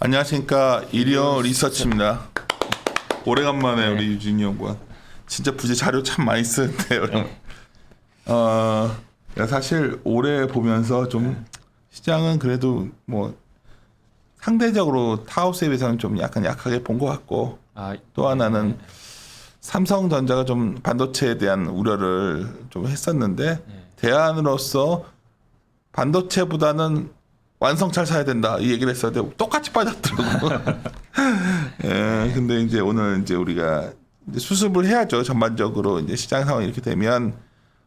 안녕하십니까. 이리온 리서치입니다. 오래간만에 우리 유진이 연구원. 진짜 굳이 자료 참 많이 쓰는데 여러분. 사실 올해 보면서 좀 시장은 그래도 뭐 상대적으로 타업스에 비해서는 좀 약간 약하게 본 것 같고, 또 하나는 삼성전자가 좀 반도체에 대한 우려를 좀 했었는데 대안으로서 반도체보다는 완성차를 사야 된다 이 얘기를 했었는데 똑같이 빠졌더라고. 예, 근데 이제 오늘 이제 우리가 이제 수습을 해야죠. 전반적으로 이제 시장 상황이 이렇게 되면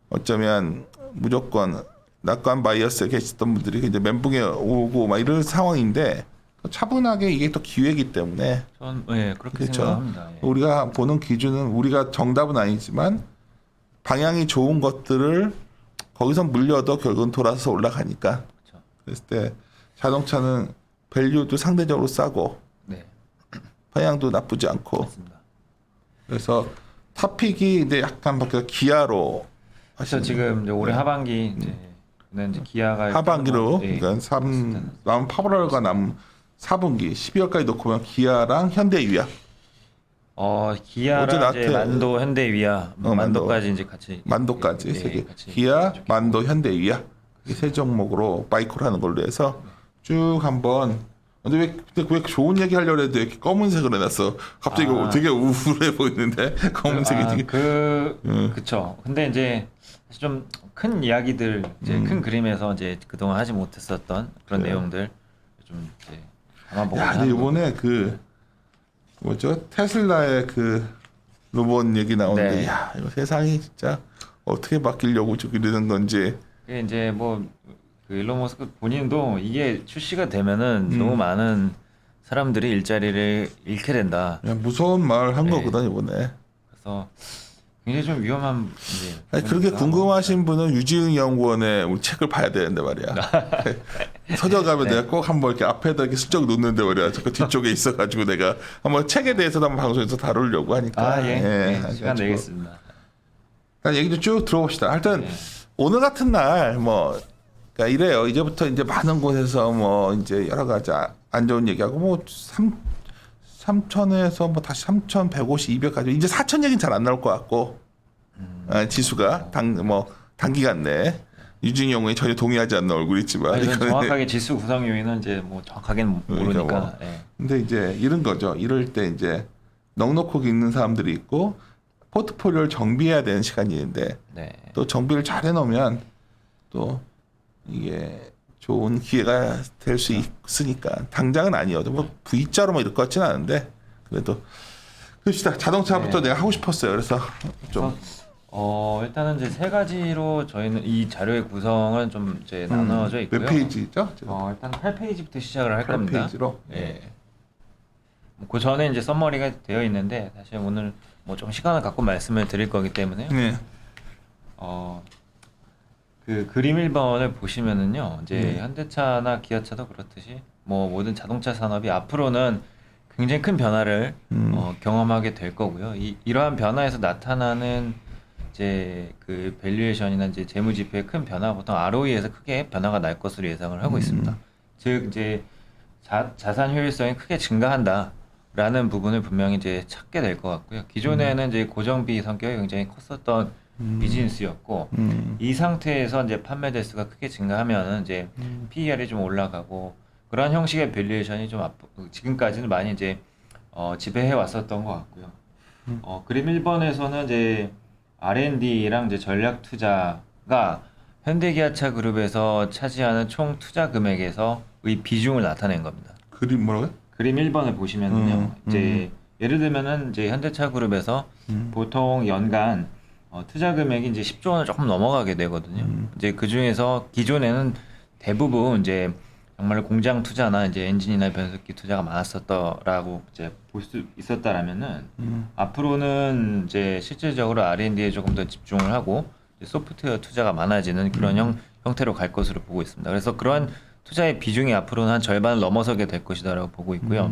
어쩌면 무조건 낙관 바이어스에 계셨던 분들이 이제 멘붕에 오고 막 이럴 상황인데 차분하게 이게 또 기회이기 때문에 전 그렇게 그렇죠. 생각합니다. 예. 우리가 보는 기준은 우리가 정답은 아니지만 방향이 좋은 것들을 거기서 물려도 결국은 돌아서 올라가니까. 그렇죠. 그랬을 때 자동차는 밸류도 상대적으로 싸고 네, 방향도 나쁘지 않고 맞습니다. 그래서 탑픽이 이제 약간 바뀌어 기아로 그래서 지금 이제 올해 하반기 이제 기아가 하반기로 예, 그러니까 비슷한. 남은 8월과 남은 4분기 12월까지 놓고 보면 기아랑 현대위아 기아랑 어제 이제 만도, 현대위아, 만도까지 이제 같이 만도까지 예, 세 개. 같이 기아, 좋게 만도, 현대위아 이 세 종목으로 바이크를 하는 걸로 해서 쭉 한번. 근데 왜 좋은 얘기 하려고 해도 이렇게 검은색을 해놨어. 갑자기 이거 되게 우울해 보이는데 검은색이 되게. 그쵸. 근데 이제 사실 좀 큰 이야기들 이제 큰 그림에서 이제 그동안 하지 못했었던 그런 그래요. 내용들 좀 이제 담아보고. 야, 근데 이번에 그 뭐죠? 테슬라의 그 로봇 얘기 나오는데, 네. 야, 이거 세상이 진짜 어떻게 바뀌려고 저기 되는 건지. 이게 이제 뭐 그 일론 머스크 본인도 이게 출시가 되면은 너무 많은 사람들이 일자리를 잃게 된다. 그냥 무서운 말 한 네. 거거든 이번에. 그래서 굉장히 좀 위험한 이제 아니, 그렇게 궁금하신 분은 유지은 연구원의 우리 책을 봐야 되는데 말이야. 서적가면 내가 꼭 한번 이렇게 앞에다 이렇게 슬쩍 놓는데 말이야. 저 뒤쪽에 있어가지고 내가 한번 책에 대해서도 한번 방송에서 다루려고 하니까. 시간 해가지고. 내겠습니다. 일단 얘기도 쭉 들어봅시다. 하여튼 네. 오늘 오늘 같은 날 뭐 그러니까 이래요. 이제부터 이제 많은 곳에서 뭐 이제 여러 가지 안 좋은 얘기하고 뭐 3천에서 뭐 다시 3,150, 200까지 이제 4천 얘기는 잘 안 나올 것 같고 지수가 단기간 내에 유진이 형이 전혀 동의하지 않는 얼굴이 있지만 아니, 이거는 정확하게 지수 구성 요인은 이제 뭐 정확하게는 모르니까. 그러니까 뭐. 예. 근데 이제 이런 거죠. 이럴 때 이제 넉넉하게 있는 사람들이 있고 포트폴리오를 정비해야 되는 시간이 있는데 네. 또 정비를 잘 해놓으면 또 이게 좋은 기회가 될 수 있으니까 당장은 아니어도 뭐 V자로 뭐 이럴 것 같지는 않은데 그래도 그럽시다. 자동차부터 네. 내가 하고 싶었어요. 그래서 좀 일단은 이제 세 가지로 저희는 이 자료의 구성은 좀 이제 나눠져 있고요. 몇 페이지죠? 일단 8페이지부터 시작을 할 8 겁니다. 페이지로. 예. 그 전에 이제 썸머리가 되어 있는데 사실 오늘 뭐 좀 시간을 갖고 말씀을 드릴 거기 때문에 네. 그 그림 1번을 보시면은요. 이제 현대차나 기아차도 그렇듯이 뭐 모든 자동차 산업이 앞으로는 굉장히 큰 변화를 경험하게 될 거고요. 이러한 변화에서 나타나는 이제 그 밸류에이션이나 이제 재무 지표의 큰 변화, 보통 ROE에서 크게 변화가 날 것으로 예상을 하고 있습니다. 즉 이제 자산 효율성이 크게 증가한다라는 부분을 분명히 이제 찾게 될 것 같고요. 기존에는 이제 고정비 성격이 굉장히 컸었던 비즈니스였고 이 상태에서 이제 판매 대수가 크게 증가하면은 이제 PER이 좀 올라가고 그런 형식의 밸류에이션이 좀 지금까지는 많이 이제 지배해 왔었던 것 같고요. 그림 1번에서는 이제 R&D랑 이제 전략 투자가 현대기아차 그룹에서 차지하는 총 투자 금액에서의 비중을 나타낸 겁니다. 그림 뭐라고요? 그림 1번을 보시면은요. 이제 예를 들면은 이제 현대차 그룹에서 보통 연간 투자 금액이 이제 10조 원을 조금 넘어가게 되거든요. 이제 그 중에서 기존에는 대부분 이제 정말 공장 투자나 이제 엔진이나 변속기 투자가 많았었다라고 이제 볼 수 있었다라면은 앞으로는 이제 실질적으로 R&D에 조금 더 집중을 하고 이제 소프트웨어 투자가 많아지는 그런 형태로 갈 것으로 보고 있습니다. 그래서 그러한 투자의 비중이 앞으로는 한 절반을 넘어서게 될 것이다라고 보고 있고요.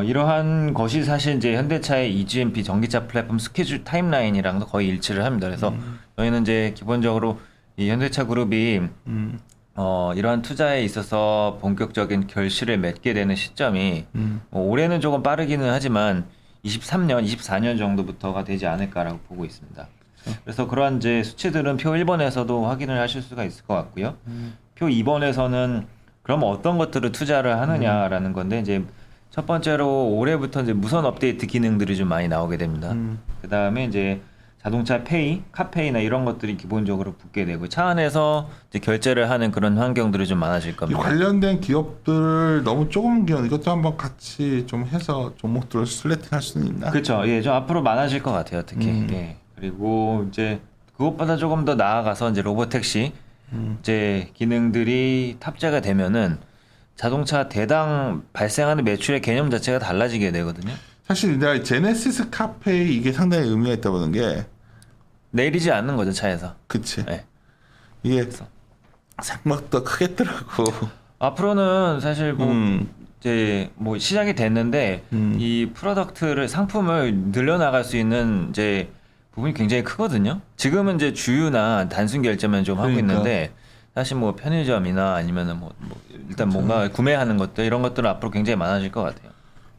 이러한 것이 사실 이제 현대차의 EGMP 전기차 플랫폼 스케줄 타임라인이랑도 거의 일치를 합니다. 그래서 저희는 이제 기본적으로 이 현대차 그룹이 이러한 투자에 있어서 본격적인 결실을 맺게 되는 시점이 올해는 조금 빠르기는 하지만 23년, 24년 정도부터가 되지 않을까라고 보고 있습니다. 그래서 그러한 이제 수치들은 표 1번에서도 확인을 하실 수가 있을 것 같고요. 표 2번에서는 그럼 어떤 것들을 투자를 하느냐라는 건데 이제 첫 번째로 올해부터 이제 무선 업데이트 기능들이 좀 많이 나오게 됩니다. 그 다음에 이제 자동차 페이, 카페이나 이런 것들이 기본적으로 붙게 되고 차 안에서 이제 결제를 하는 그런 환경들이 좀 많아질 이 겁니다. 관련된 기업들을 너무 조금 기업 이것도 한번 같이 좀 해서 종목들을 슬래팅할 수는 있나? 그렇죠. 예, 좀 앞으로 많아질 것 같아요. 특히. 예. 그리고 이제 그것보다 조금 더 나아가서 이제 로보택시 이제 기능들이 탑재가 되면은 자동차 대당 발생하는 매출의 개념 자체가 달라지게 되거든요. 사실 내가 제네시스 카페이 이게 상당히 의미가 있다 보는 게 내리지 않는 거죠 차에서. 그치. 네. 이게 생각보다 크겠더라고. 앞으로는 사실 뭐 이제 뭐 시작이 됐는데 이 프로덕트를 상품을 늘려나갈 수 있는 이제 부분이 굉장히 크거든요. 지금은 이제 주유나 단순 결제만 좀 하고 그러니까. 있는데 사실 뭐 편의점이나 아니면은 뭐 일단 뭔가 구매하는 것들 이런 것들은 앞으로 굉장히 많아질 것 같아요.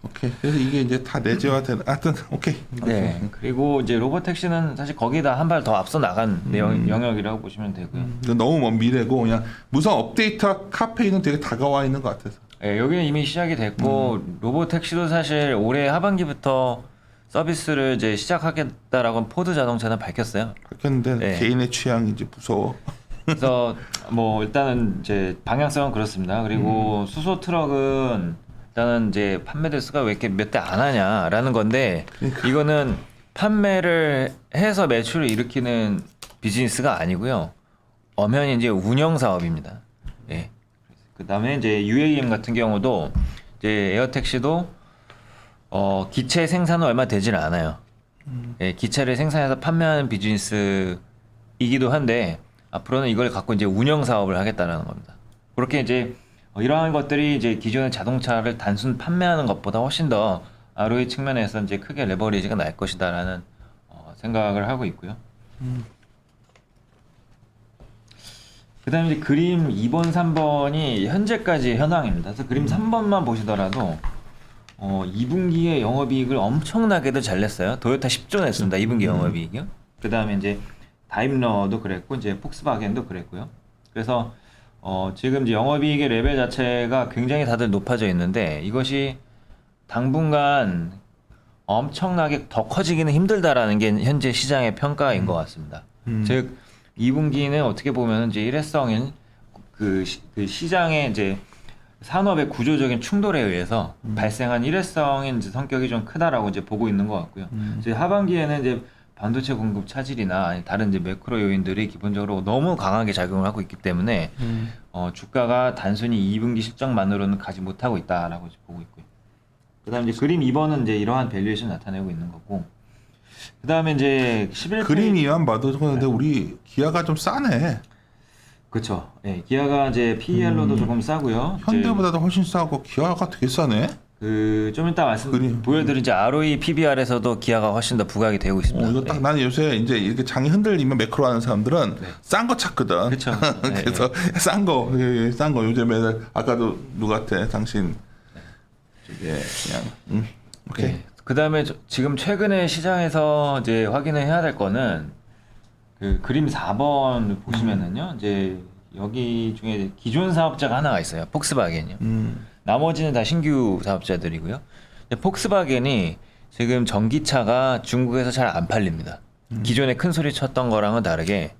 오케이. 그래서 이게 이제 다 내재화되는. 하여튼 오케이. 네. 그리고 이제 로보택시는 사실 거기다 한 발 더 앞서 나간 영역이라고 보시면 되고요. 이건 너무 먼 미래고 그냥 무선 업데이트와 카페인은 되게 다가와 있는 것 같아서. 네, 여기는 이미 시작이 됐고 로보택시도 사실 올해 하반기부터 서비스를 이제 시작하겠다라고 포드 자동차는 밝혔어요. 그렇겠는데 네. 개인의 취향이 이제 무서워. 그래서 뭐 일단은 이제 방향성은 그렇습니다. 그리고 수소 트럭은 일단은 이제 판매 대수가 왜 이렇게 몇 대 안 하냐라는 건데 이거는 판매를 해서 매출을 일으키는 비즈니스가 아니고요. 엄연히 이제 운영 사업입니다. 예. 그다음에 이제 UAM 같은 경우도 이제 에어택시도 기체 생산은 얼마 되질 않아요. 예, 기체를 생산해서 판매하는 비즈니스이기도 한데 앞으로는 이걸 갖고 이제 운영 사업을 하겠다라는 겁니다. 그렇게 이제 이러한 것들이 이제 기존의 자동차를 단순 판매하는 것보다 훨씬 더 ROE 측면에서 이제 크게 레버리지가 날 것이다라는 생각을 하고 있고요. 그다음에 이제 그림 2번, 3번이 현재까지 현황입니다. 그래서 그림 3번만 보시더라도 2분기에 영업이익을 엄청나게도 잘 냈어요. 도요타 10조 냈습니다. 2분기 영업이익이요. 그다음에 이제 다임러도 그랬고 이제 폭스바겐도 그랬고요. 그래서 지금 이제 영업이익의 레벨 자체가 굉장히 다들 높아져 있는데 이것이 당분간 엄청나게 더 커지기는 힘들다라는 게 현재 시장의 평가인 것 같습니다. 즉 2분기는 어떻게 보면 이제 일회성인 그 시장의 이제 산업의 구조적인 충돌에 의해서 발생한 일회성인 이제 성격이 좀 크다라고 이제 보고 있는 것 같고요. 이제 하반기에는 이제 반도체 공급 차질이나 아니 다른 이제 매크로 요인들이 기본적으로 너무 강하게 작용을 하고 있기 때문에 주가가 단순히 2분기 실적만으로는 가지 못하고 있다라고 이제 보고 있고요. 그다음에 이제 그림 2번은 이제 이러한 밸류에이션 나타내고 있는 거고. 그다음에 이제 11 그림이만 봐도 근데 우리 기아가 좀 싸네. 그렇죠. 예, 기아가 이제 PER로도 조금 싸고요. 현대보다도 훨씬 싸고 기아가 되게 싸네. 좀 이따 보여드린 이제 ROE PBR에서도 기아가 훨씬 더 부각이 되고 있습니다. 이거 딱 나는 요새 이제 이렇게 장이 흔들리면 매크로 하는 사람들은 싼 거 찾거든. 그렇죠. 그래서 싼 거 요즘에 아까도 누구한테 당신 저게 그냥 오케이. 네. 그다음에 지금 최근에 시장에서 이제 확인을 해야 될 거는 그 그림 4번 보시면은요. 이제 여기 중에 기존 사업자가 하나가 있어요. 폭스바겐이요. 나머지는 다 신규 사업자들이고요. 폭스바겐이 지금 전기차가 중국에서 잘 안 팔립니다. 기존에 큰 소리 쳤던 거랑은 다르게.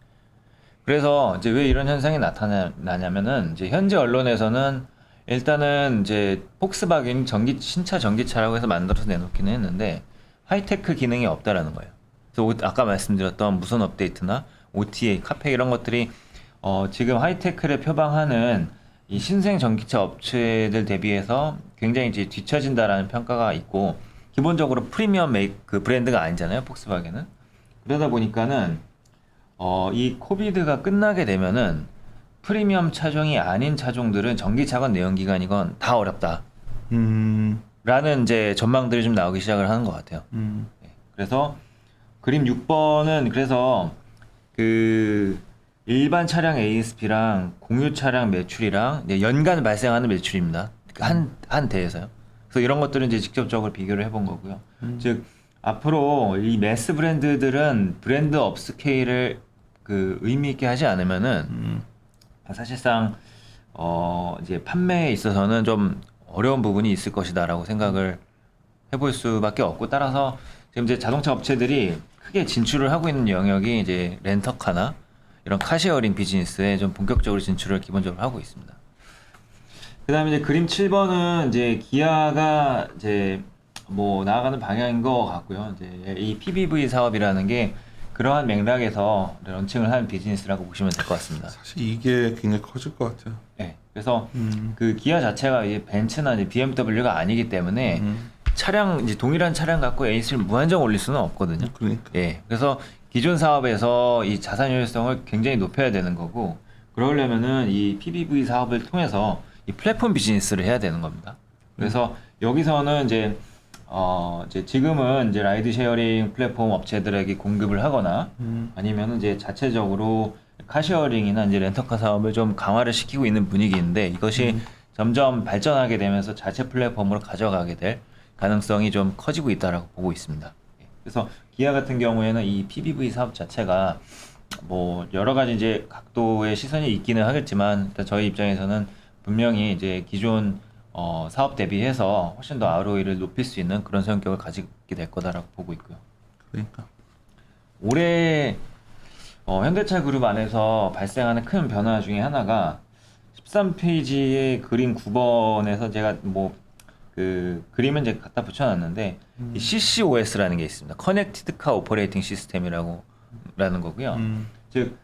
그래서 이제 왜 이런 현상이 나타나냐면은 이제 현재 언론에서는 일단은 이제 폭스바겐이 신차 전기차라고 해서 만들어서 내놓기는 했는데 하이테크 기능이 없다라는 거예요. 그래서 아까 말씀드렸던 무선 업데이트나 OTA, 카페 이런 것들이 지금 하이테크를 표방하는 이 신생 전기차 업체들 대비해서 굉장히 이제 뒤처진다라는 평가가 있고 기본적으로 프리미엄 그 브랜드가 아니잖아요, 폭스바겐은. 그러다 보니까는 이 코비드가 끝나게 되면은 프리미엄 차종이 아닌 차종들은 전기차건 내연기관이건 다 어렵다. 라는 이제 전망들이 좀 나오기 시작을 하는 것 같아요. 네. 그래서 그림 6번은 그래서 그 일반 차량 ASP랑 공유 차량 매출이랑 이제 연간 발생하는 매출입니다. 한 대에서요. 그래서 이런 것들은 이제 직접적으로 비교를 해본 거고요. 즉 앞으로 이 매스 브랜드들은 브랜드 업스케일을 그 의미 있게 하지 않으면은 사실상 이제 판매에 있어서는 좀 어려운 부분이 있을 것이다라고 생각을 해볼 수밖에 없고, 따라서 지금 이제 자동차 업체들이 크게 진출을 하고 있는 영역이 이제 렌터카나 이런 카시어링 비즈니스에 좀 본격적으로 진출을 기본적으로 하고 있습니다. 그다음에 이제 그림 7번은 이제 기아가 이제 뭐 나아가는 방향인 것 같고요. 이제 이 PBV 사업이라는 게 그러한 맥락에서 런칭을 한 비즈니스라고 보시면 될 것 같습니다. 사실 이게 굉장히 커질 것 같아요. 네. 그래서 그 기아 자체가 이제 벤츠나 이제 BMW가 아니기 때문에 차량 이제 동일한 차량 갖고 AS를 무한정 올릴 수는 없거든요. 그러니까. 예. 그래서 기존 사업에서 이 자산 효율성을 굉장히 높여야 되는 거고, 그러려면은 이 PBV 사업을 통해서 이 플랫폼 비즈니스를 해야 되는 겁니다. 그래서 여기서는 이제 이제 지금은 이제 라이드 쉐어링 플랫폼 업체들에게 공급을 하거나 아니면 이제 자체적으로 카쉐어링이나 이제 렌터카 사업을 좀 강화를 시키고 있는 분위기인데, 이것이 점점 발전하게 되면서 자체 플랫폼으로 가져가게 될 가능성이 좀 커지고 있다라고 보고 있습니다. 그래서 기아 같은 경우에는 이 PBV 사업 자체가 뭐 여러 가지 이제 각도의 시선이 있기는 하겠지만, 일단 저희 입장에서는 분명히 이제 기존 사업 대비해서 훨씬 더 ROE를 높일 수 있는 그런 성격을 가지게 될 거다라고 보고 있고요. 그러니까. 올해 현대차 그룹 안에서 발생하는 큰 변화 중에 하나가 13페이지의 그림 9번에서 제가 뭐 그 그림은 이제 갖다 붙여놨는데 이 CCOS라는 게 있습니다. Connected Car Operating System이라고 라는 거고요. 즉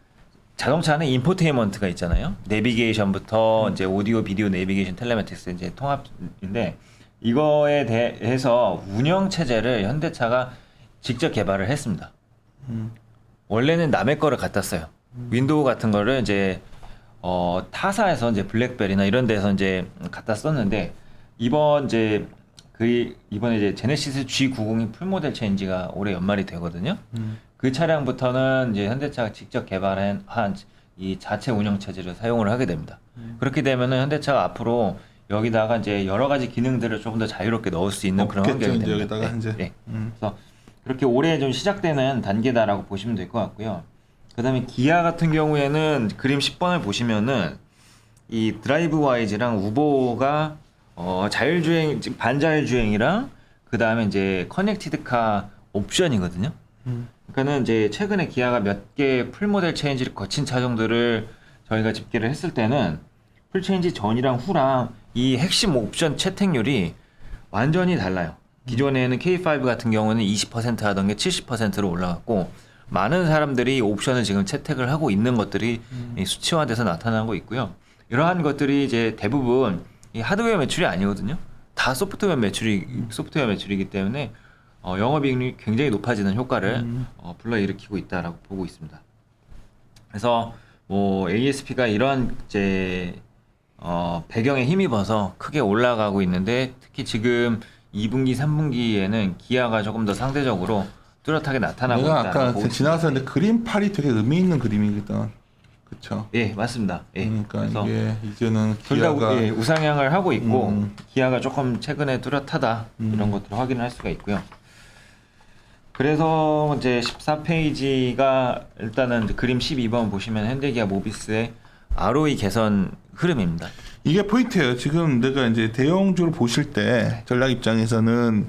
자동차는 인포테인먼트가 있잖아요. 내비게이션부터 이제 오디오, 비디오, 내비게이션, 텔레매틱스 이제 통합인데, 이거에 대해서 운영 체제를 현대차가 직접 개발을 했습니다. 원래는 남의 거를 갖다 써요. 윈도우 같은 거를 이제 타사에서 이제 블랙베리나 이런 데서 이제 갖다 썼는데, 이번에 이제 제네시스 G90이 풀모델 체인지가 올해 연말이 되거든요. 그 차량부터는 이제 현대차가 직접 개발한 이 자체 운영 체제를 사용을 하게 됩니다. 그렇게 되면은 현대차가 앞으로 여기다가 이제 여러 가지 기능들을 조금 더 자유롭게 넣을 수 있는 그런 환경이 됩니다. 여기다가 네, 이제. 네. 그래서 그렇게 올해 좀 시작되는 단계다라고 보시면 될 것 같고요. 그다음에 기아 같은 경우에는 그림 10번을 보시면은 이 드라이브 와이즈랑 우보가 자율주행, 반자율주행이랑 그다음에 이제 커넥티드 카 옵션이거든요. 그러니까는 이제 최근에 기아가 몇 개 풀모델 체인지를 거친 차종들을 저희가 집계를 했을 때는 풀 체인지 전이랑 후랑 이 핵심 옵션 채택률이 완전히 달라요. 기존에는 K5 같은 경우는 20% 하던 게 70%로 올라갔고, 많은 사람들이 옵션을 지금 채택을 하고 있는 것들이 이 수치화돼서 나타나고 있고요. 이러한 것들이 이제 대부분 이 하드웨어 매출이 아니거든요. 다 소프트웨어 매출이기 때문에 영업이익률이 굉장히 높아지는 효과를 불러일으키고 있다라고 보고 있습니다. 그래서 뭐 ASP가 이런 이제 배경에 힘입어서 크게 올라가고 있는데, 특히 지금 2분기, 3분기에는 기아가 조금 더 상대적으로 뚜렷하게 나타나고 내가 있다라고 아까 보고 지나갔었는데 그림 8이 되게 의미 있는 그림이거든. 그렇죠. 예, 맞습니다. 예. 그러니까 그래서 이게 이제는 둘 다 기아가 우상향을 하고 있고, 기아가 조금 최근에 뚜렷하다 이런 것들을 확인을 할 수가 있고요. 그래서 이제 14페이지가 일단은 이제 그림 12번 보시면 현대기아 모비스의 ROE 개선 흐름입니다. 이게 포인트예요. 지금 내가 이제 대형주를 보실 때 전략 입장에서는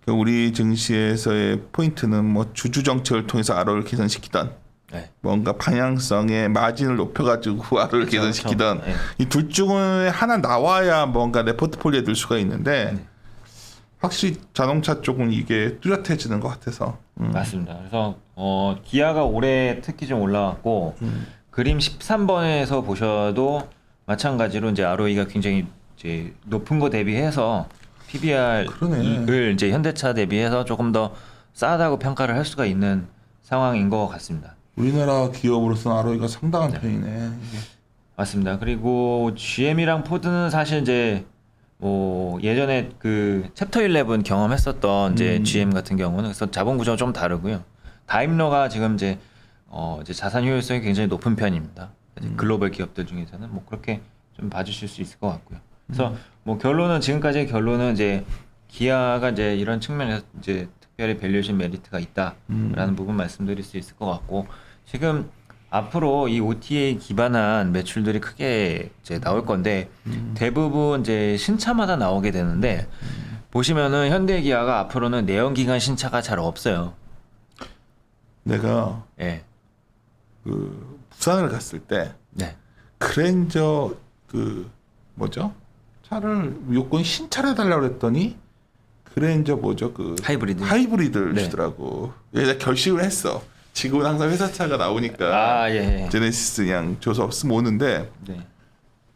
우리 증시에서의 포인트는 뭐 주주 정책을 통해서 ROE를 개선시키던, 네. 뭔가 방향성의 마진을 높여가지고 ROE를 개선시키던, 네. 이 둘 중에 하나 나와야 뭔가 내 포트폴리오에 들 수가 있는데 확실히 자동차 쪽은 이게 뚜렷해지는 것 같아서. 맞습니다. 그래서 기아가 올해 특히 좀 올라왔고, 그림 13번에서 보셔도 마찬가지로 이제 ROE가 굉장히 이제 높은 거 대비해서 PBR을 이제 현대차 대비해서 조금 더 싸다고 평가를 할 수가 있는 상황인 것 같습니다. 우리나라 기업으로서는 ROE가 상당한 편이네. 이게. 맞습니다. 그리고 GM이랑 포드는 사실 이제 뭐 예전에 그 챕터 11 경험했었던 이제 GM 같은 경우는 그래서 자본 구조가 좀 다르고요. 다임러가 지금 이제 이제 자산 효율성이 굉장히 높은 편입니다. 이제 글로벌 기업들 중에서는 뭐 그렇게 좀 봐주실 수 있을 것 같고요. 그래서 뭐 결론은 지금까지의 결론은 이제 기아가 이제 이런 측면에서 이제 특별히 밸류에이션 메리트가 있다라는 부분 말씀드릴 수 있을 것 같고 지금 앞으로 이 OTA 기반한 매출들이 크게 이제 나올 건데 대부분 이제 신차마다 나오게 되는데 보시면은 현대기아가 앞으로는 내연기관 신차가 잘 없어요. 내가 예. 그 부산을 갔을 때 네. 그랜저 그 뭐죠? 차를 요건 신차를 해달라고 했더니 그랜저 뭐죠? 그 하이브리드를 네. 주더라고. 내가 결심을 했어. 지금은 항상 회사 차가 나오니까 예. 제네시스 그냥 줘서 없으면 오는데 네.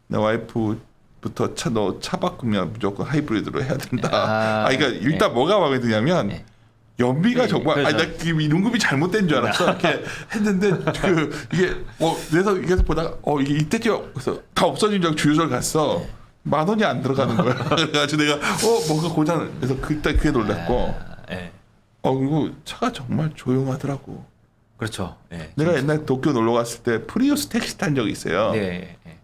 내 와이프부터 너 차 바꾸면 무조건 하이브리드로 해야 된다. 그러니까 일단 예. 뭐가 마음에 드냐면 예. 연비가 예, 정말 그렇죠. 나 임금이 잘못된 줄 알았어. 이렇게 했는데 그 이게 그래서 이게 보다가 이게 이때죠. 그래서 다 없어진 줄 알고 주유소를 갔어. 10,000원이 안 들어가는 거야. 그래가지고 내가 뭔가 고장. 그래서 그때 그게 놀랐고. 예. 그리고 차가 정말 조용하더라고. 그렇죠. 예. 내가 옛날 도쿄 놀러 갔을 때 프리우스 택시 탄 적이 있어요. 네. 예.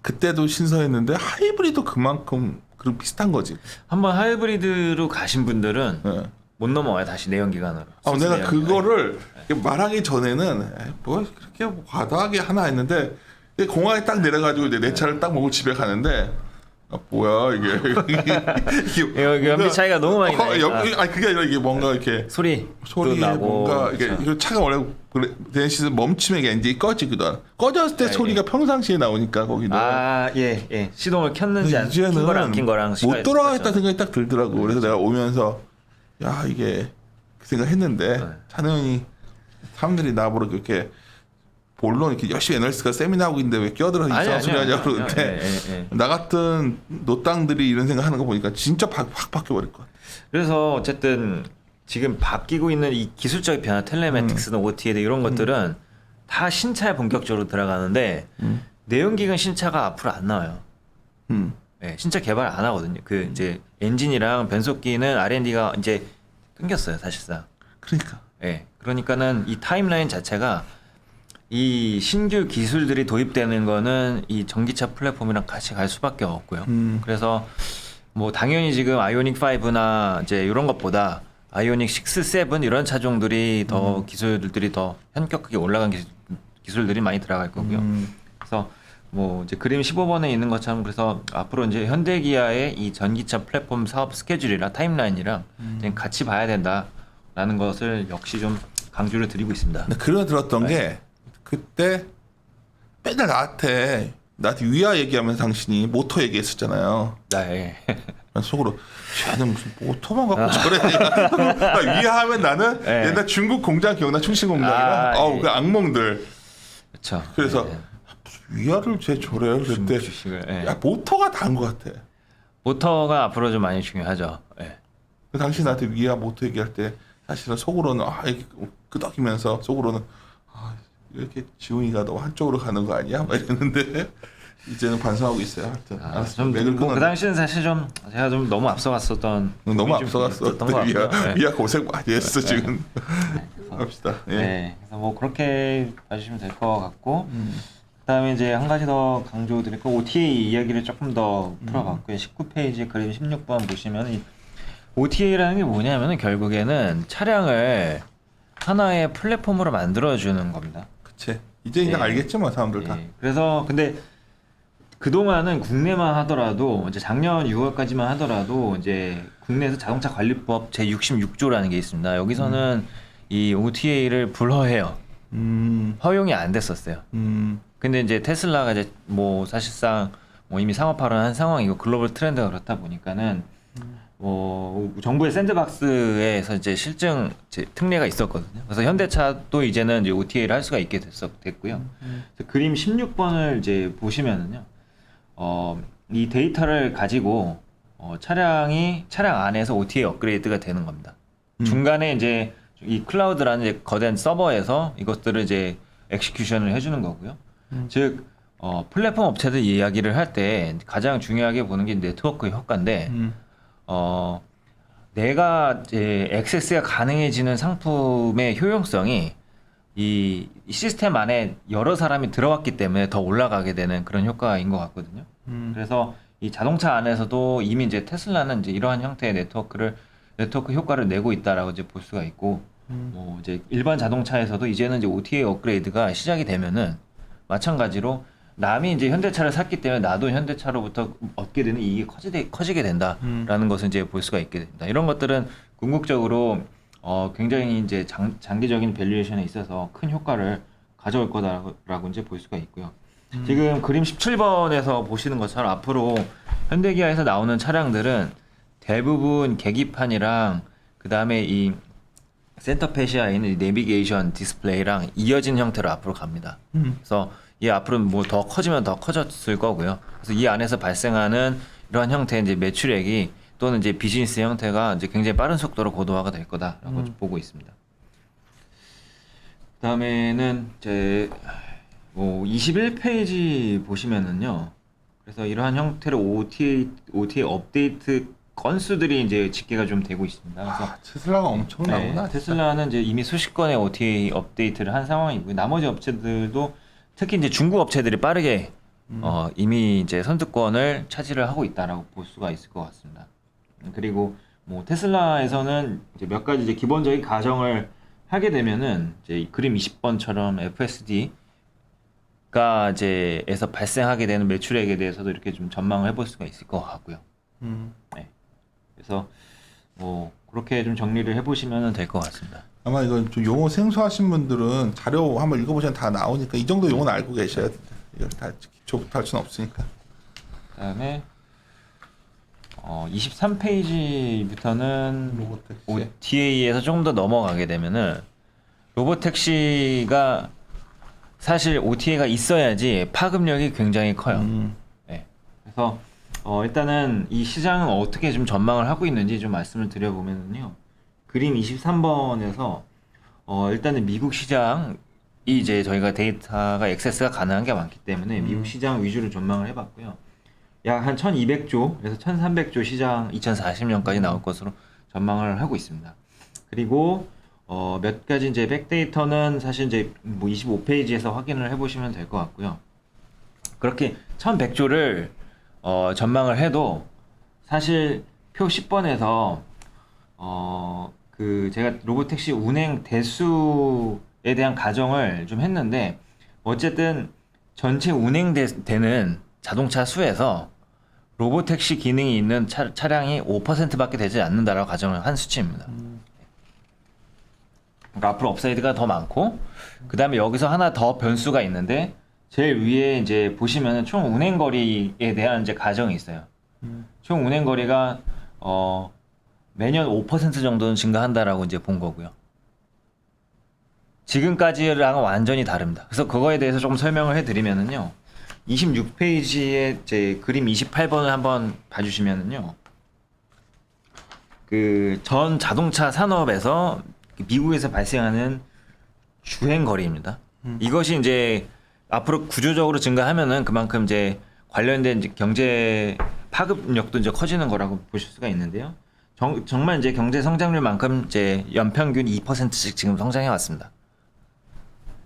그때도 신선했는데 하이브리드 그만큼 비슷한 거지. 한번 하이브리드로 가신 분들은 예. 못 넘어와요. 다시 내연기관으로. 내가 내연기관. 그거를 말하기 전에는 뭐 그렇게 과다하게 하나 했는데 공항에 딱 내려가지고 내 차를 딱 먹고 집에 가는데 뭐야 이게 이거 연비 차이가 너무 많이 나요. 아니 그게 아니라 이게 뭔가 이렇게 소리도 소리에 나고. 뭔가 이게 그렇죠. 차가 원래 제네시스 멈추면 이게 엔진이 꺼지거든. 꺼졌을 때 소리가 평상시에 나오니까 거기도. 예. 시동을 켰는지 안 이제는 킨 거랑 안 킨 거랑 못 돌아가겠다 생각이 딱 들더라고. 그래서 내가 오면서 야 이게 그 생각했는데 찬영이 사람들이 나보러 그렇게 본론 이렇게 열심히 애널리스트가 세미나 하고 있는데 왜 끼어들어 이상한 소리 하냐고 그러는데 나 같은 노땅들이 이런 생각하는 거 보니까 진짜 확 바뀌어버릴 것 같아. 그래서 어쨌든 지금 바뀌고 있는 이 기술적인 변화, 텔레매틱스나 OTA 이런 것들은 다 신차에 본격적으로 들어가는데 내연기관 신차가 앞으로 안 나와요. 네, 신차 개발 안 하거든요. 그 이제 엔진이랑 변속기는 R&D가 이제 끊겼어요, 사실상. 그러니까. 네, 그러니까는 이 타임라인 자체가 이 신규 기술들이 도입되는 거는 이 전기차 플랫폼이랑 같이 갈 수밖에 없고요. 그래서 뭐 당연히 지금 아이오닉 5나 이제 이런 것보다 아이오닉 6, 7 이런 차종들이 더 기술들이 더 현격하게 올라간 기술들이 많이 들어갈 거고요. 그래서 뭐 이제 그림 15번에 있는 것처럼 그래서 앞으로 이제 현대기아의 이 전기차 플랫폼 사업 스케줄이랑 타임라인이랑 이제 같이 봐야 된다라는 것을 역시 좀 강조를 드리고 있습니다. 그래 들었던 게 그때 맨날 나한테 위아 얘기하면서 당신이 모터 얘기했었잖아요. 네. 속으로 쟤는 무슨 모터만 갖고 저래. 위아하면 나는 옛날 중국 공장 기억나? 충신 공장이랑 그 악몽들. 그렇죠. 그래서 위아를 쟤 저래요. 그때 야 모터가 다인 것 같아. 모터가 앞으로 좀 많이 중요하죠. 당신 나한테 위아 모터 얘기할 때 사실은 속으로는 이렇게 끄덕이면서 속으로는 이렇게 지웅이가 너무 한쪽으로 가는 거 아니야? 막 이랬는데 이제는 반성하고 있어요. 하여튼 그 당시는 사실 좀 제가 좀 너무 앞서갔었던 너무 앞서갔어. 위아 고생 많이 했어 지금. 합시다. 네. 그래서 뭐 그렇게 봐주시면 될 것 같고 그다음에 이제 한 가지 더 강조드릴 거 OTA 이야기를 조금 더 풀어봤고요. 19페이지 그림 16번 보시면 이 OTA라는 게 뭐냐면은 결국에는 차량을 하나의 플랫폼으로 만들어주는 겁니다. 그치. 이제 알겠지 뭐 사람들 다. 그래서 근데 그동안은 국내만 하더라도 이제 작년 6월까지만 하더라도 이제 국내에서 자동차 관리법 제 66조라는 게 있습니다. 여기서는 이 OTA를 불허해요. 허용이 안 됐었어요. 근데 이제 테슬라가 이제 뭐 사실상 뭐 이미 상업화를 한 상황이고 글로벌 트렌드가 그렇다 보니까는 정부의 샌드박스에서 이제 실증 특례가 있었거든요. 그래서 현대차도 이제는 이제 OTA를 할 수가 있게 됐고요. 그림 16번을 이제 보시면은요, 이 데이터를 가지고 차량 안에서 OTA 업그레이드가 되는 겁니다. 중간에 이제 이 클라우드라는 이제 거대한 서버에서 이것들을 이제 엑시큐션을 해주는 거고요. 즉 플랫폼 업체들 이야기를 할 때 가장 중요하게 보는 게 네트워크의 효과인데. 내가 이제 액세스가 가능해지는 상품의 효용성이 이 시스템 안에 여러 사람이 들어왔기 때문에 더 올라가게 되는 그런 효과인 것 같거든요. 그래서 이 자동차 안에서도 이미 이제 테슬라는 이제 이러한 형태의 네트워크 효과를 내고 있다라고 이제 볼 수가 있고, 뭐 이제 일반 자동차에서도 이제는 이제 OTA 업그레이드가 시작이 되면은 마찬가지로 남이 이제 현대차를 샀기 때문에 나도 현대차로부터 얻게 되는 이익이 커지게 된다라는 것을 이제 볼 수가 있게 됩니다. 이런 것들은 궁극적으로 굉장히 이제 장기적인 밸류에이션에 있어서 큰 효과를 가져올 거다라고 이제 볼 수가 있고요. 지금 그림 17번에서 보시는 것처럼 앞으로 현대기아에서 나오는 차량들은 대부분 계기판이랑 그 다음에 이 센터페시아에 있는 이 내비게이션 디스플레이랑 이어진 형태로 앞으로 갑니다. 그래서 이 앞으로 뭐 더 커지면 더 커졌을 거고요. 그래서 이 안에서 발생하는 이러한 형태의 이제 매출액이 또는 이제 비즈니스 형태가 이제 굉장히 빠른 속도로 고도화가 될 거다라고 보고 있습니다. 그다음에는 이제 뭐 21페이지 보시면은요. 그래서 이러한 형태로 OTA 업데이트 건수들이 이제 집계가 좀 되고 있습니다. 그래서 테슬라가 엄청나구나. 네, 테슬라는 이제 이미 수십 건의 OTA 업데이트를 한 상황이고요. 나머지 업체들도 특히 이제 중국 업체들이 빠르게 이미 이제 선두권을 차지를 하고 있다라고 볼 수가 있을 것 같습니다. 그리고 뭐 테슬라에서는 이제 몇 가지 이제 기본적인 가정을 하게 되면은 이제 그림 20번처럼 FSD가 이제 에서 발생하게 되는 매출액에 대해서도 이렇게 좀 전망을 해볼 수가 있을 것 같고요. 네. 그래서 뭐 그렇게 좀 정리를 해보시면 될 것 같습니다. 아마 이건 좀 용어 생소하신 분들은 자료 한번 읽어보시면 다 나오니까 이 정도 용어는 알고 계셔야 돼요. 이걸 다 기초부터 할 수는 없으니까. 그다음에 23페이지부터는 로보택시. OTA에서 조금 더 넘어가게 되면은 로보택시가 사실 OTA가 있어야지 파급력이 굉장히 커요. 네. 그래서 일단은 이 시장은 어떻게 좀 전망을 하고 있는지 좀 말씀을 드려보면요. 그림 23번에서 일단은 미국 시장이 이제 저희가 데이터가 액세스가 가능한 게 많기 때문에 미국 시장 위주로 전망을 해봤고요. 약 한 1200조에서 1300조 시장 2040년까지 나올 것으로 전망을 하고 있습니다. 그리고 몇 가지 이제 백데이터는 사실 이제 뭐 25페이지에서 확인을 해보시면 될 것 같고요. 그렇게 1100조를 전망을 해도 사실 표 10번에서 그 제가 로보택시 운행 대수에 대한 가정을 좀 했는데 어쨌든 전체 운행되는 자동차 수에서 로보택시 기능이 있는 차량이 5%밖에 되지 않는다라고 가정을 한 수치입니다. 그러니까 앞으로 업사이드가 더 많고 그 다음에 여기서 하나 더 변수가 있는데 제일 위에 이제 보시면은 총 운행 거리에 대한 이제 가정이 있어요. 총 운행 거리가 매년 5% 정도는 증가한다라고 이제 본 거고요. 지금까지랑은 완전히 다릅니다. 그래서 그거에 대해서 조금 설명을 해드리면은요. 26페이지에 제 그림 28번을 한번 봐주시면은요. 그 전 자동차 산업에서 미국에서 발생하는 주행 거리입니다. 이것이 이제 앞으로 구조적으로 증가하면은 그만큼 이제 관련된 이제 경제 파급력도 이제 커지는 거라고 보실 수가 있는데요. 정말 이제 경제 성장률만큼 이제 연평균 2%씩 지금 성장해 왔습니다.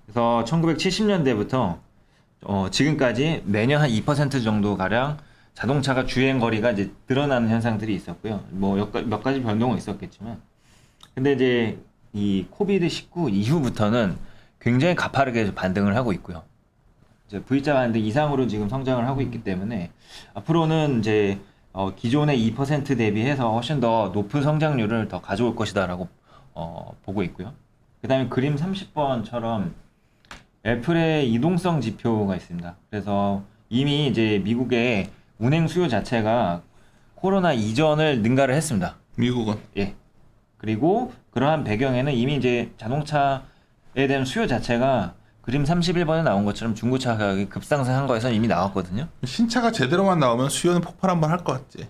그래서 1970년대부터 지금까지 매년 한 2% 정도 가량 자동차가 주행 거리가 이제 늘어나는 현상들이 있었고요. 뭐 몇 가지 변동은 있었겠지만, 근데 이제 이 코비드-19 이후부터는 굉장히 가파르게 반등을 하고 있고요. 이제 V자 반등 이상으로 지금 성장을 하고 있기 때문에 앞으로는 이제 기존의 2% 대비해서 훨씬 더 높은 성장률을 더 가져올 것이다라고 보고 있고요. 그다음에 그림 30번처럼 애플의 이동성 지표가 있습니다. 그래서 이미 이제 미국의 운행 수요 자체가 코로나 이전을 능가를 했습니다. 미국은. 예. 그리고 그러한 배경에는 이미 이제 자동차에 대한 수요 자체가 그림 31번에 나온 것처럼 중고차 가격이 급상승한 거에서 이미 나왔거든요. 신차가 제대로만 나오면 수요는 폭발 한번 할 것 같지.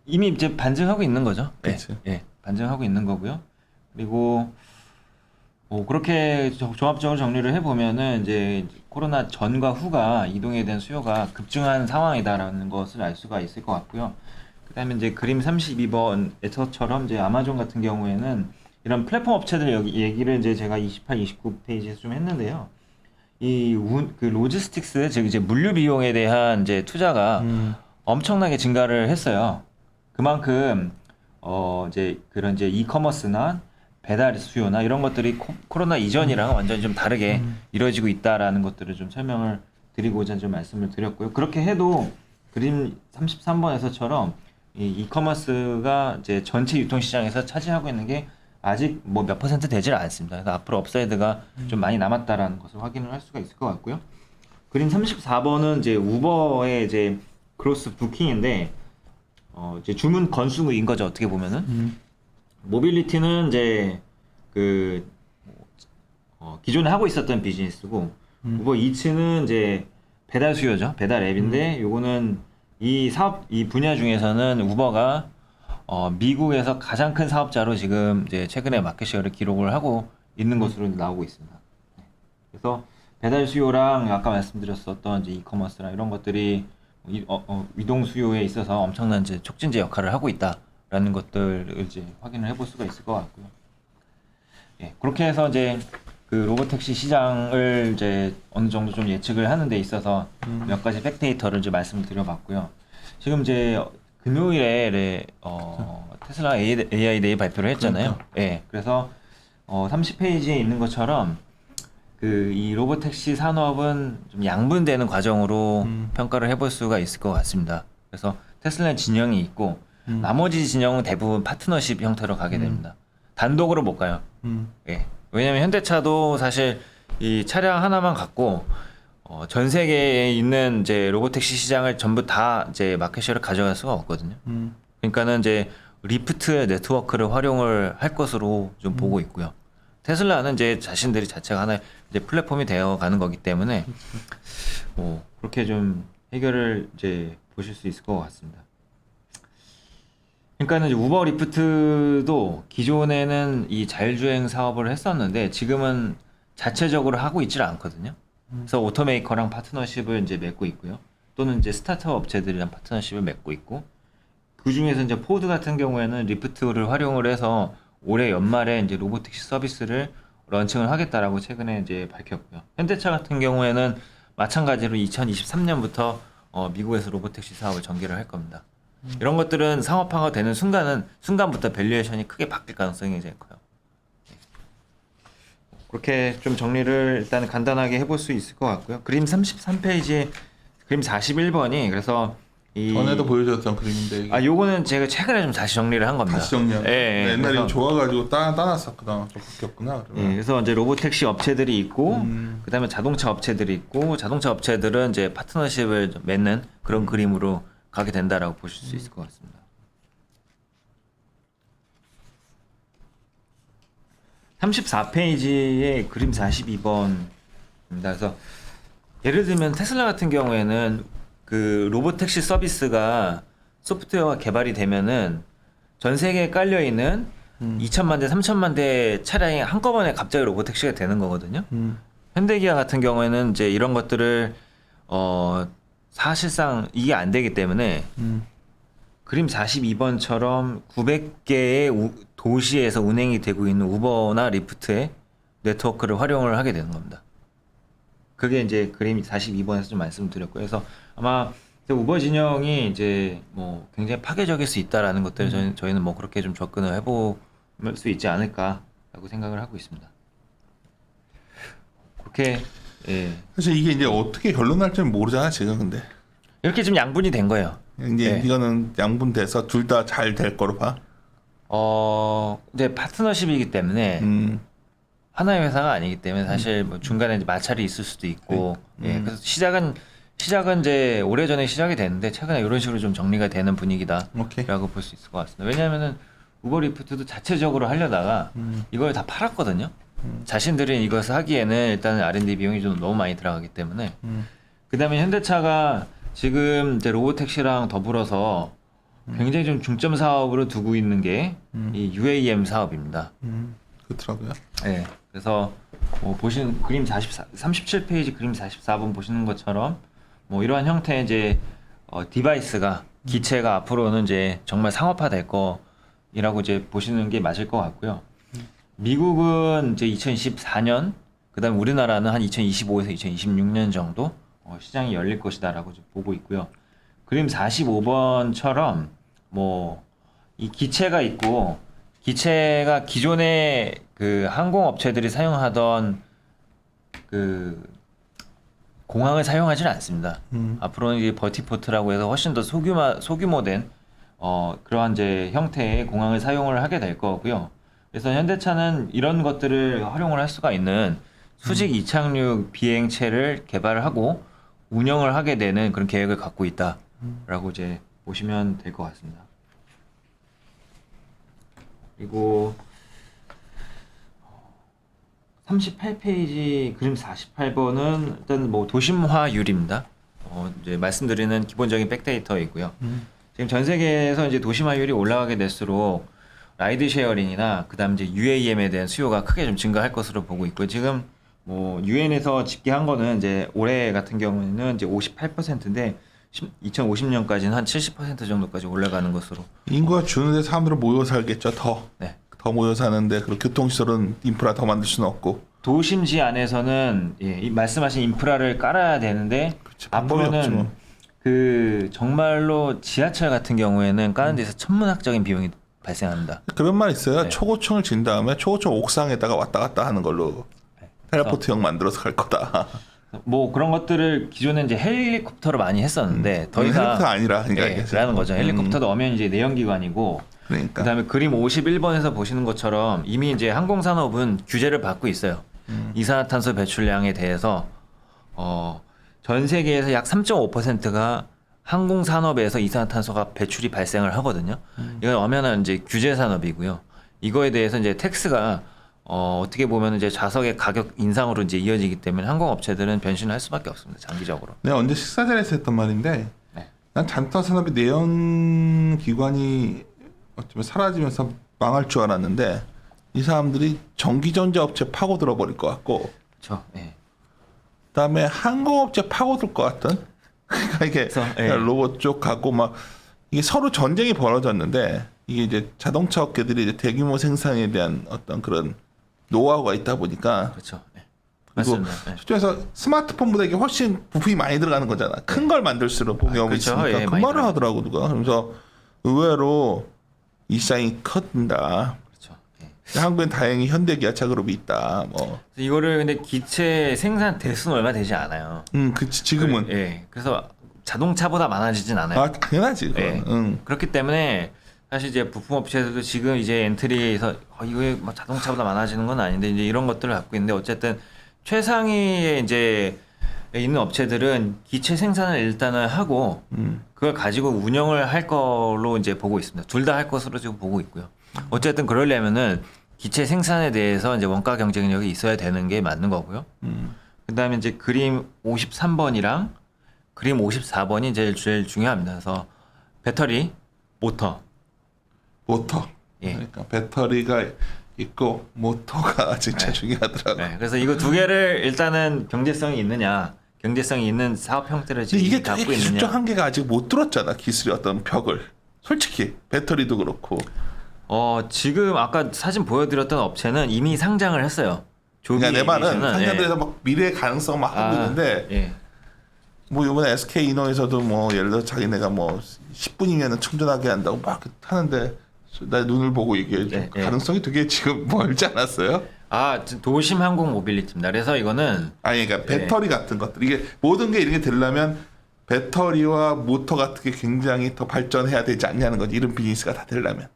이미 이제 반증하고 있는 거죠. 그치. 예, 반증하고 있는 거고요. 그리고 그렇게 종합적으로 정리를 해보면은 이제 코로나 전과 후가 이동에 대한 수요가 급증한 상황이다라는 것을 알 수가 있을 것 같고요. 그다음에 이제 그림 32번에서처럼 이제 아마존 같은 경우에는 이런 플랫폼 업체들 여기 얘기를 이제 제가 28, 29 페이지에서 좀 했는데요. 그 로지스틱스, 즉 이제 물류 비용에 대한 이제 투자가 엄청나게 증가를 했어요. 그만큼 이제 그런 이제 이커머스나 배달 수요나 이런 것들이 코로나 이전이랑 완전히 좀 다르게 이루어지고 있다라는 것들을 좀 설명을 드리고자 좀 말씀을 드렸고요. 그렇게 해도 그림 33번에서처럼 이 이커머스가 이제 전체 유통 시장에서 차지하고 있는 게 아직 뭐 몇 퍼센트 되질 않습니다. 그래서 앞으로 업사이드가 좀 많이 남았다라는 것을 확인을 할 수가 있을 것 같고요. 그림 34번은 이제 우버의 이제 그로스 부킹인데 이제 주문 건수인 거죠. 어떻게 보면은 모빌리티는 이제 그 기존에 하고 있었던 비즈니스고 우버 이츠는 이제 배달 수요죠. 배달 앱인데 요거는 이 분야 중에서는 우버가 미국에서 가장 큰 사업자로 지금 이제 최근에 마켓쉐어를 기록을 하고 있는 것으로 나오고 있습니다. 그래서 배달 수요랑 아까 말씀드렸었던 이제 이커머스랑 이런 것들이 이동 수요에 있어서 엄청난 이제 촉진제 역할을 하고 있다라는 것들을 이제 확인을 해볼 수가 있을 것 같고요. 예, 그렇게 해서 이제 그 로보택시 시장을 이제 어느 정도 좀 예측을 하는 데 있어서 몇 가지 팩데이터를 이제 말씀을 드려봤고요. 지금 이제 금요일에 테슬라 AI 데이 발표를 했잖아요. 예, 그래서 30페이지에 있는 것처럼 그 이 로보택시 산업은 좀 양분되는 과정으로 평가를 해볼 수가 있을 것 같습니다. 그래서 테슬라 진영이 있고 나머지 진영은 대부분 파트너십 형태로 가게 됩니다. 단독으로 못 가요. 예. 왜냐면 현대차도 사실 이 차량 하나만 갖고 전 세계에 있는 이제 로보택시 시장을 전부 다 이제 마켓쉐어를 가져갈 수가 없거든요. 그러니까는 이제 리프트 네트워크를 활용을 할 것으로 좀 보고 있고요. 테슬라는 이제 자신들이 자체가 하나의 이제 플랫폼이 되어 가는 거기 때문에 그렇게 좀 해결을 이제 보실 수 있을 것 같습니다. 그러니까는 이제 우버 리프트도 기존에는 이 자율주행 사업을 했었는데 지금은 자체적으로 하고 있질 않거든요. 그래서 오토메이커랑 파트너십을 이제 맺고 있고요. 또는 이제 스타트업 업체들이랑 파트너십을 맺고 있고 그 중에서 이제 포드 같은 경우에는 리프트를 활용을 해서 올해 연말에 이제 로보택시 서비스를 런칭을 하겠다라고 최근에 이제 밝혔고요. 현대차 같은 경우에는 마찬가지로 2023년부터 미국에서 로보택시 사업을 전개를 할 겁니다. 이런 것들은 상업화가 되는 순간부터 밸류에이션이 크게 바뀔 가능성이 이제 커요. 그렇게 좀 정리를 일단 간단하게 해볼 수 있을 것 같고요. 그림 33페이지에 그림 41번이 그래서 전에도 보여줬던 그림인데 이게 요거는 제가 최근에 좀 다시 정리를 한 겁니다. 다시 정리한 거. 예, 옛날에 그래서, 좋아가지고 따놨었구나. 좀 바뀌었구나. 예, 그래서 이제 로보택시 업체들이 있고 그다음에 자동차 업체들이 있고 자동차 업체들은 이제 파트너십을 맺는 그런 그림으로 가게 된다라고 보실 수 있을 것 같습니다. 34페이지에 그림 42번입니다. 그래서 예를 들면 테슬라 같은 경우에는 그 로보택시 서비스가 소프트웨어가 개발이 되면은 전 세계에 깔려 있는 2천만 대, 3천만 대 차량이 한꺼번에 갑자기 로보택시가 되는 거거든요. 현대기아 같은 경우에는 이제 이런 것들을 사실상 이게 안 되기 때문에 그림 42번처럼 900개의 도시에서 운행이 되고 있는 우버나 리프트의 네트워크를 활용을 하게 되는 겁니다. 그게 이제 그림 42번에서 좀 말씀드렸고요. 그래서 아마 우버 진영이 이제 뭐 굉장히 파괴적일 수 있다라는 것들을 저희는 뭐 그렇게 좀 접근을 해볼 수 있지 않을까라고 생각을 하고 있습니다. 그렇게 예. 사실 이게 이제 어떻게 결론 날지는 모르잖아 지금 근데. 이렇게 좀 양분이 된 거예요. 이제 이거는 양분돼서 둘 다 잘 될 거로 봐. 이제 파트너십이기 때문에 하나의 회사가 아니기 때문에 사실 뭐 중간에 이제 마찰이 있을 수도 있고, 예, 그래서 시작은 이제 오래전에 시작이 됐는데 최근에 이런 식으로 좀 정리가 되는 분위기다라고 볼 수 있을 것 같습니다. 왜냐하면은 우버 리프트도 자체적으로 하려다가 이걸 다 팔았거든요. 자신들이 이것을 하기에는 일단은 R&D 비용이 좀 너무 많이 들어가기 때문에. 그다음에 현대차가 지금 이제 로보택시랑 더불어서 굉장히 좀 중점 사업으로 두고 있는 게 이 UAM 사업입니다. 그렇더라고요. 네, 그래서 뭐 보시는 그림 37페이지 그림 44번 보시는 것처럼 뭐 이러한 형태의 이제 디바이스가 기체가 앞으로는 이제 정말 상업화될 거이라고 이제 보시는 게 맞을 것 같고요. 미국은 이제 2024년, 그다음에 우리나라는 한 2025에서 2026년 정도 시장이 열릴 것이다라고 좀 보고 있고요. 그림 45번처럼 뭐 이 기체가 있고 기체가 기존의 그 항공업체들이 사용하던 그 공항을 사용하지는 않습니다. 앞으로는 이제 버티포트라고 해서 훨씬 더 소규모된 그러한 이제 형태의 공항을 사용을 하게 될 거고요. 그래서 현대차는 이런 것들을 활용을 할 수가 있는 수직 이착륙 비행체를 개발을 하고 운영을 하게 되는 그런 계획을 갖고 있다라고 이제 보시면 될 것 같습니다. 그리고 38페이지 그림 48번은 일단 뭐 도심화율입니다. 이제 말씀드리는 기본적인 백데이터이고요. 지금 전 세계에서 이제 도심화율이 올라가게 될수록 라이드 쉐어링이나 그다음 이제 UAM에 대한 수요가 크게 좀 증가할 것으로 보고 있고요. 지금 뭐 유엔에서 집계한 거는 이제 올해 같은 경우에는 이제 58%인데 2050년까지는 한 70% 정도까지 올라가는 것으로. 인구가 주는데 사람들은 모여 살겠죠. 더 모여 사는데 그 교통시설은 인프라 더 만들 수는 없고. 도심지 안에서는 이 말씀하신 인프라를 깔아야 되는데 그치, 앞으로는 그 정말로 지하철 같은 경우에는 까는 데서 천문학적인 비용이 발생합니다. 그런 말 있어요. 네. 초고층을 진 다음에 초고층 옥상에다가 왔다 갔다 하는 걸로 텔레포트형 만들어서 갈 거다. 뭐 그런 것들을 기존에 이제 헬리콥터로 많이 했었는데 더 이상 헬리콥터 아니라 라는 거죠. 헬리콥터도 엄연 이제 내연기관이고 그러니까. 그다음에 그림 51번에서 보시는 것처럼 이미 이제 항공산업은 규제를 받고 있어요. 이산화탄소 배출량에 대해서 전 세계에서 약 3.5%가 항공산업에서 이산화탄소가 배출이 발생을 하거든요. 이건 엄연한 이제 규제 산업이고요. 이거에 대해서 이제 텍스가 어떻게 보면 이제 좌석의 가격 인상으로 이제 이어지기 때문에 항공업체들은 변신을 할 수밖에 없습니다. 장기적으로. 내가 언제 식사 자리에서 했던 말인데, 네. 난 자동차 산업의 내연 기관이 어쩌면 사라지면서 망할 줄 알았는데 이 사람들이 전기전자 업체 파고들어 버릴 것 같고, 그렇죠. 예. 그다음에 항공업체 파고들 것 같은. 그러니까 이게 로봇 쪽 가고 막 이게 서로 전쟁이 벌어졌는데 이게 이제 자동차 업계들이 이제 대규모 생산에 대한 어떤 그런 노하우가 있다 보니까 그렇죠. 네. 그리고 맞습니다. 네. 실제로 스마트폰보다 이게 훨씬 부품이 많이 들어가는 거잖아. 큰 걸 만들수록 보험이 그렇죠. 있으니까 예, 그 많이 말을 하더라고 누가. 그래서 의외로 이 시장이 컸다. 그렇죠. 예. 한국엔 다행히 현대기아차 그룹이 있다. 뭐. 이거를 근데 기체 생산 대수는 얼마 되지 않아요. 그치 지금은. 예. 그래서 자동차보다 많아지진 않아요. 아 당연하지. 예. 응. 그렇기 때문에 사실 이제 부품 업체들도 지금 이제 엔트리에서 이거 뭐 자동차보다 많아지는 건 아닌데 이제 이런 것들을 갖고 있는데 어쨌든 최상위에 이제 있는 업체들은 기체 생산을 일단은 하고 그걸 가지고 운영을 할 걸로 이제 보고 있습니다. 둘 다 할 것으로 지금 보고 있고요. 어쨌든 그러려면은 기체 생산에 대해서 이제 원가 경쟁력이 있어야 되는 게 맞는 거고요. 그다음에 이제 그림 53번이랑 그림 54번이 제일 중요합니다. 그래서 배터리, 모터. 예. 그러니까 배터리가 있고 모터가 진짜 중요하더라고. 네. 그래서 이거 두 개를 일단은 경제성이 있는 사업 형태를 근데 지금 이게 갖고 되게 있느냐. 기술적 한계가 아직 못 뚫었잖아. 기술의 어떤 벽을. 솔직히 배터리도 그렇고. 지금 아까 사진 보여드렸던 업체는 이미 상장을 했어요. 조기 그러니까 내 말은 에디션은, 상장들에서 막 미래의 가능성 막 하고 있는데 예. 뭐 이번에 SK 이노에서도 뭐 예를 들어 자기네가 뭐 10분이면 충전하게 한다고 막 하는데 나 눈을 보고 이게 가능성이 되게 지금 멀지 않았어요? 도심 항공 모빌리티입니다. 그래서 이거는 그러니까 배터리 같은 것들 이게 모든 게 이렇게 되려면 배터리와 모터 같은 게 굉장히 더 발전해야 되지 않냐는 거지. 이런 비즈니스가 다 되려면.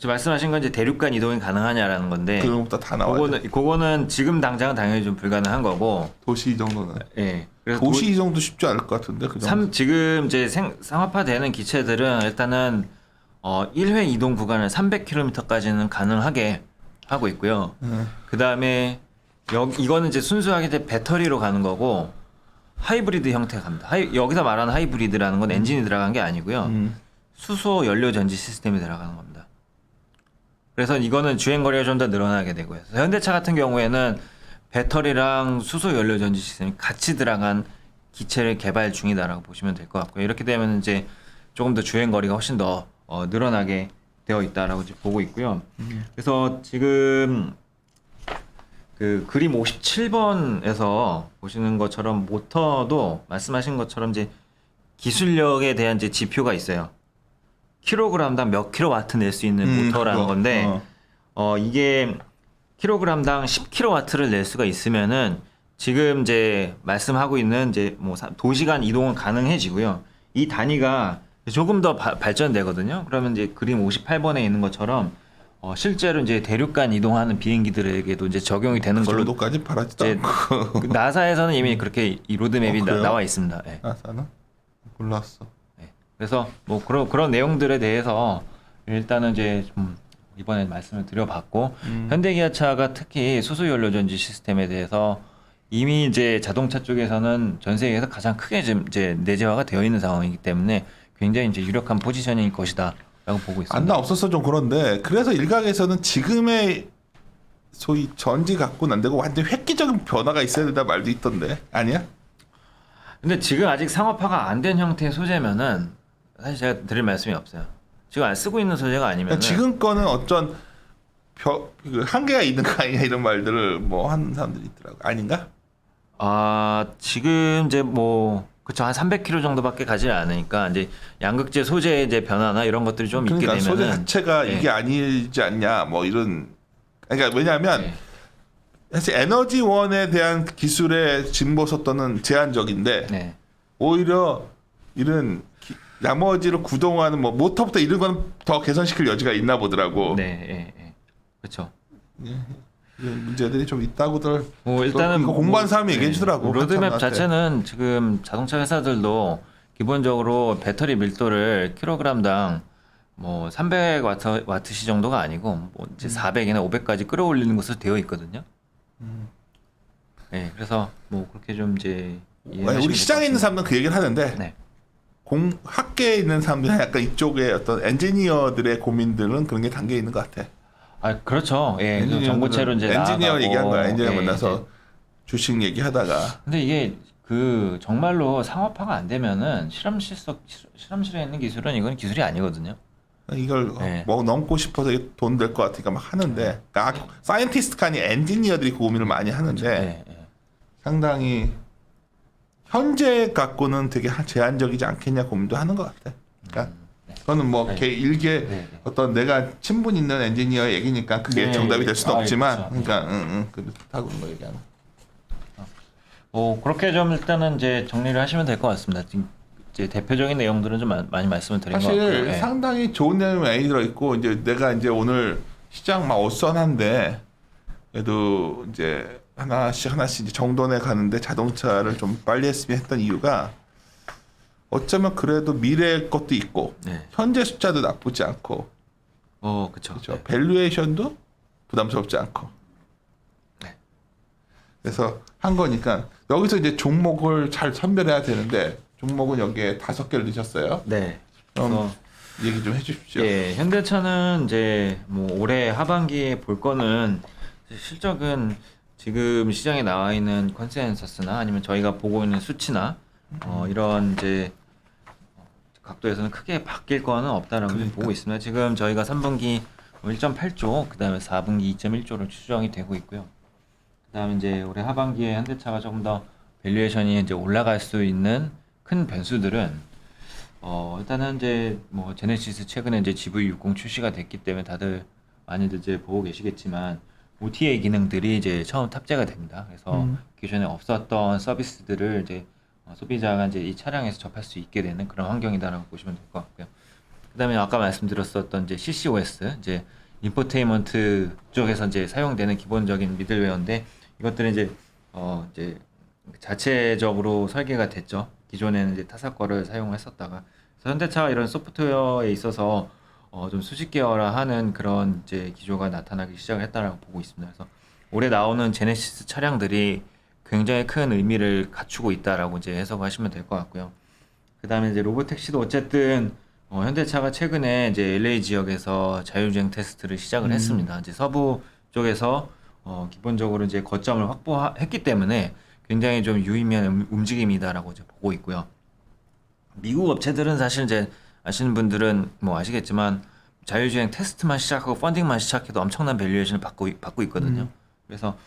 말씀하신 건 이제 대륙간 이동이 가능하냐라는 건데 그런 것부터 다 나와야 돼. 그거는 지금 당장은 당연히 좀 불가능한 거고. 도시 이 정도는. 예. 그래서 도시 이 정도 쉽지 않을 것 같은데 그 정도. 지금 이제 상업화되는 기체들은 일단은 1회 이동 구간을 300km까지는 가능하게 하고 있고요. 그 다음에 이거는 이제 순수하게 이제 배터리로 가는 거고 하이브리드 형태가 갑니다. 여기서 말하는 하이브리드라는 건 엔진이 들어간 게 아니고요. 수소 연료 전지 시스템이 들어가는 겁니다. 그래서 이거는 주행 거리가 좀 더 늘어나게 되고요. 현대차 같은 경우에는 배터리랑 수소 연료 전지 시스템이 같이 들어간 기체를 개발 중이다라고 보시면 될 것 같고요. 이렇게 되면 이제 조금 더 주행 거리가 훨씬 더 늘어나게 되어 있다라고 지금 보고 있고요. 그래서 지금 그 그림 57번에서 보시는 것처럼 모터도 말씀하신 것처럼 이제 기술력에 대한 이제 지표가 있어요. 킬로그램당 몇 킬로와트 낼 수 있는 모터라는 그거. 건데 이게 킬로그램당 10킬로와트를 낼 수가 있으면은 지금 이제 말씀하고 있는 이제 뭐 도시간 이동은 가능해지고요. 이 단위가 조금 더 발전되거든요. 그러면 이제 그림 58번에 있는 것처럼 실제로 이제 대륙간 이동하는 비행기들에게도 이제 적용이 되는 그 걸로 정도까지 바라지도 이제 않고. 나사에서는 이미 그렇게 이 로드맵이 그래요? 나와 있습니다. 예. 나사는 몰랐어. 네. 그래서 뭐 그런 내용들에 대해서 일단은 이제 좀 이번에 말씀을 드려봤고 현대기아차가 특히 수소연료전지 시스템에 대해서 이미 이제 자동차 쪽에서는 전 세계에서 가장 크게 지금 이제 내재화가 되어 있는 상황이기 때문에 굉장히 이제 유력한 포지셔닝일 것이다라고 보고 있습니다. 안나 없어서 좀 그런데 그래서 일각에서는 지금의 소위 전지 갖고는 안 되고 완전 획기적인 변화가 있어야 된다 말도 있던데 아니야? 근데 지금 아직 상업화가 안 된 형태의 소재면은 사실 제가 드릴 말씀이 없어요. 지금 안 쓰고 있는 소재가 아니면 지금 거는 어쩐 그 한계가 있는 거 아니냐 이런 말들을 뭐 하는 사람들이 있더라고. 아닌가? 지금 이제 뭐 그쵸 한 300km 정도밖에 가지 않으니까 이제 양극재 소재의 이제 변화나 이런 것들이 좀 그러니까 있게 소재 되면은 자체가 네. 이게 아니지 않냐 뭐 이런. 그러니까 왜냐하면 네. 사실 에너지원에 대한 기술의 진보 속도는 제한적인데 네. 오히려 이런 나머지를 구동하는 뭐 모터부터 이런 건 더 개선시킬 여지가 있나 보더라고. 네, 예, 예. 그렇죠. 이런 문제들이 좀 있다고들. 뭐 일단은 이거 공부한 사람이 네. 얘기해 주더라고. 로드맵 한참 자체는 지금 자동차 회사들도 기본적으로 배터리 밀도를 킬로그램당 뭐 300와트 정도가 아니고 뭐 이제 400이나 500까지 끌어올리는 것으로 되어 있거든요. 네, 그래서 뭐 그렇게 좀 이제 이해하시면 우리 될것 시장에 있는 같습니다. 사람들은 그 얘기를 하는데 네. 학계에 있는 사람들은 약간 이쪽에 어떤 엔지니어들의 고민들은 그런 게 담겨 있는 것 같아. 그렇죠. 예, 그 엔지니어들은- 정보체로 이제 엔지니어 나아가고, 얘기한 거야. 엔지니어 예, 만나서 이제. 주식 얘기하다가 근데 이게 그 정말로 상업화가 안 되면은 실험실에 있는 기술은 이건 기술이 아니거든요. 이걸 네. 뭐 넘고 싶어서 돈 될 것 같으니까 막 하는데 사이언티스트가 아닌 엔지니어들이 그 고민을 많이 하는데 네, 네. 상당히 현재 갖고는 되게 제한적이지 않겠냐 고민도 하는 것 같아. 그러니까 그거는 뭐 네. 일개 네. 어떤 내가 친분 있는 엔지니어의 얘기니까 그게 네. 정답이 될 수는 없지만 그렇죠. 그러니까 그렇다고 뭐 얘기하는. 뭐 그렇게 좀 일단은 이제 정리를 하시면 될 것 같습니다. 지금 이제 대표적인 내용들은 좀 많이 말씀을 드린 것 같고요. 사실 예. 상당히 좋은 내용이 많이 들어 있고 이제 내가 이제 오늘 시장 막 어수선한데 그래도 이제 하나씩 이제 정돈해 가는데 자동차를 좀 빨리 했으면 했던 이유가 어쩌면 그래도 미래 것도 있고 네. 현재 숫자도 나쁘지 않고 그쵸. 그렇죠. 네. 밸류에이션도 부담스럽지 않고 네. 그래서 한 거니까 여기서 이제 종목을 잘 선별해야 되는데 종목은 여기에 5개를 넣으셨어요. 네. 그럼 얘기 좀 해주십시오. 예, 현대차는 이제 뭐 올해 하반기에 볼 거는 실적은 지금 시장에 나와 있는 컨센서스나 아니면 저희가 보고 있는 수치나 이런 이제 각도에서는 크게 바뀔 거는 없다라고 그러니까. 보고 있습니다. 지금 저희가 3분기 1.8조, 그다음에 4분기 2.1조로 추정이 되고 있고요. 그다음에 이제 올해 하반기에 현대차가 조금 더 밸류에이션이 이제 올라갈 수 있는 큰 변수들은 일단은 이제 뭐 제네시스 최근에 이제 GV60 출시가 됐기 때문에 다들 많이들 이제 보고 계시겠지만 OTA 기능들이 이제 처음 탑재가 됩니다. 그래서 기존에 없었던 서비스들을 이제 소비자가 이제 이 차량에서 접할 수 있게 되는 그런 환경이다라고 보시면 될 것 같고요. 그다음에 아까 말씀드렸었던 이제 CCOS 이제 인포테인먼트 쪽에서 이제 사용되는 기본적인 미들웨어인데 이것들은 이제 이제 자체적으로 설계가 됐죠. 기존에는 이제 타사 거를 사용했었다가 그래서 현대차가 이런 소프트웨어에 있어서 좀 수직 계열화하는 그런 이제 기조가 나타나기 시작을 했다라고 보고 있습니다. 그래서 올해 나오는 제네시스 차량들이 굉장히 큰 의미를 갖추고 있다라고 이제 해석하시면 될 것 같고요. 그다음에 이제 로보택시도 어쨌든 현대차가 최근에 이제 LA 지역에서 자율주행 테스트를 시작을 했습니다. 이제 서부 쪽에서 기본적으로 이제 거점을 확보했기 때문에 굉장히 좀 유의미한 움직임이다라고 이제 보고 있고요. 미국 업체들은 사실 이제 아시는 분들은 뭐 아시겠지만 자율주행 테스트만 시작하고 펀딩만 시작해도 엄청난 밸류에이션을 받고 있거든요. 그래서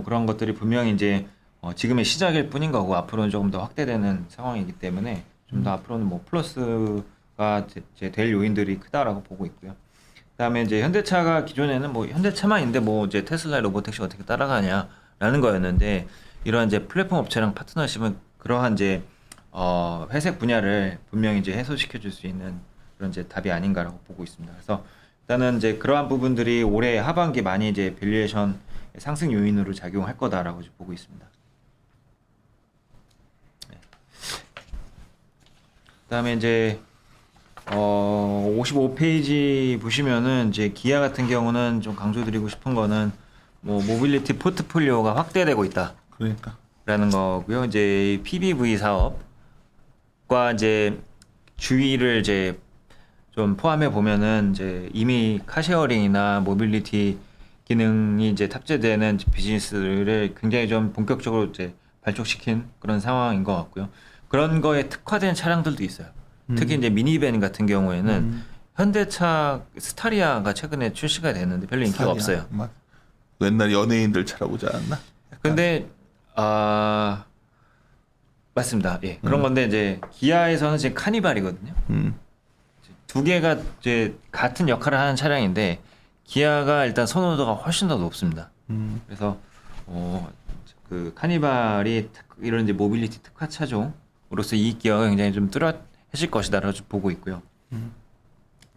그런 것들이 분명히 이제 지금의 시작일 뿐인 거고 앞으로는 조금 더 확대되는 상황이기 때문에 좀 더 앞으로는 뭐 플러스가 이제 될 요인들이 크다라고 보고 있고요. 그다음에 이제 현대차가 기존에는 뭐 현대차만 있는데 뭐 이제 테슬라의 로보택시 어떻게 따라가냐라는 거였는데 이러한 이제 플랫폼 업체랑 파트너십은 그러한 이제 회색 분야를 분명히 이제 해소시켜 줄 수 있는 그런 이제 답이 아닌가라고 보고 있습니다. 그래서 일단은 이제 그러한 부분들이 올해 하반기 많이 이제 밸류에이션 상승 요인으로 작용할 거다라고 보고 있습니다. 네. 그다음에 이제 55페이지 보시면은 이제 기아 같은 경우는 좀 강조드리고 싶은 거는 뭐 모빌리티 포트폴리오가 확대되고 있다. 그러니까. 라는 거고요. 이제 PBV 사업과 이제 주의를 이제 좀 포함해 보면은 이제 이미 카쉐어링이나 모빌리티 기능이 이제 탑재되는 비즈니스를 굉장히 좀 본격적으로 이제 발족시킨 그런 상황인 것 같고요. 그런 거에 특화된 차량들도 있어요. 특히 이제 미니밴 같은 경우에는 현대차 스타리아가 최근에 출시가 됐는데 별로 인기가 없어요. 옛날 연예인들 차라고 하지 않았나? 근데 맞습니다. 예. 그런 건데 이제 기아에서는 지금 카니발이거든요. 두 개가 이제 같은 역할을 하는 차량인데 기아가 일단 선호도가 훨씬 더 높습니다. 그래서 그 카니발이 이런 이제 모빌리티 특화 차종으로서 이익 기여가 굉장히 좀 뚜렷해질 것이다라고 보고 있고요.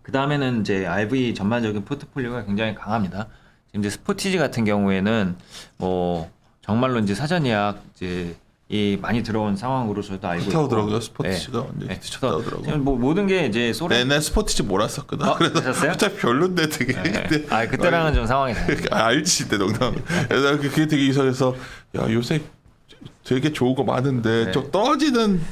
그 다음에는 이제 RV 전반적인 포트폴리오가 굉장히 강합니다. 지금 이제 스포티지 같은 경우에는 뭐 정말로 이제 사전 예약 이제 이 많이 들어온 상황으로 저도 알고 있고. 히트하더라고요. 스포티지가 네. 완전 네. 히트쳤다더라고. 지금 뭐 모든 게 이제 내내 스포티지 몰았었거든. 그래서 그러셨어요? 어차피 별론데 되게. 네. 그때랑은 좀 상황이 다르죠. 알지 때 농담. 그래서 그게 되게 이상해서 야 요새 되게 좋은 거 많은데 네. 좀 떨어지는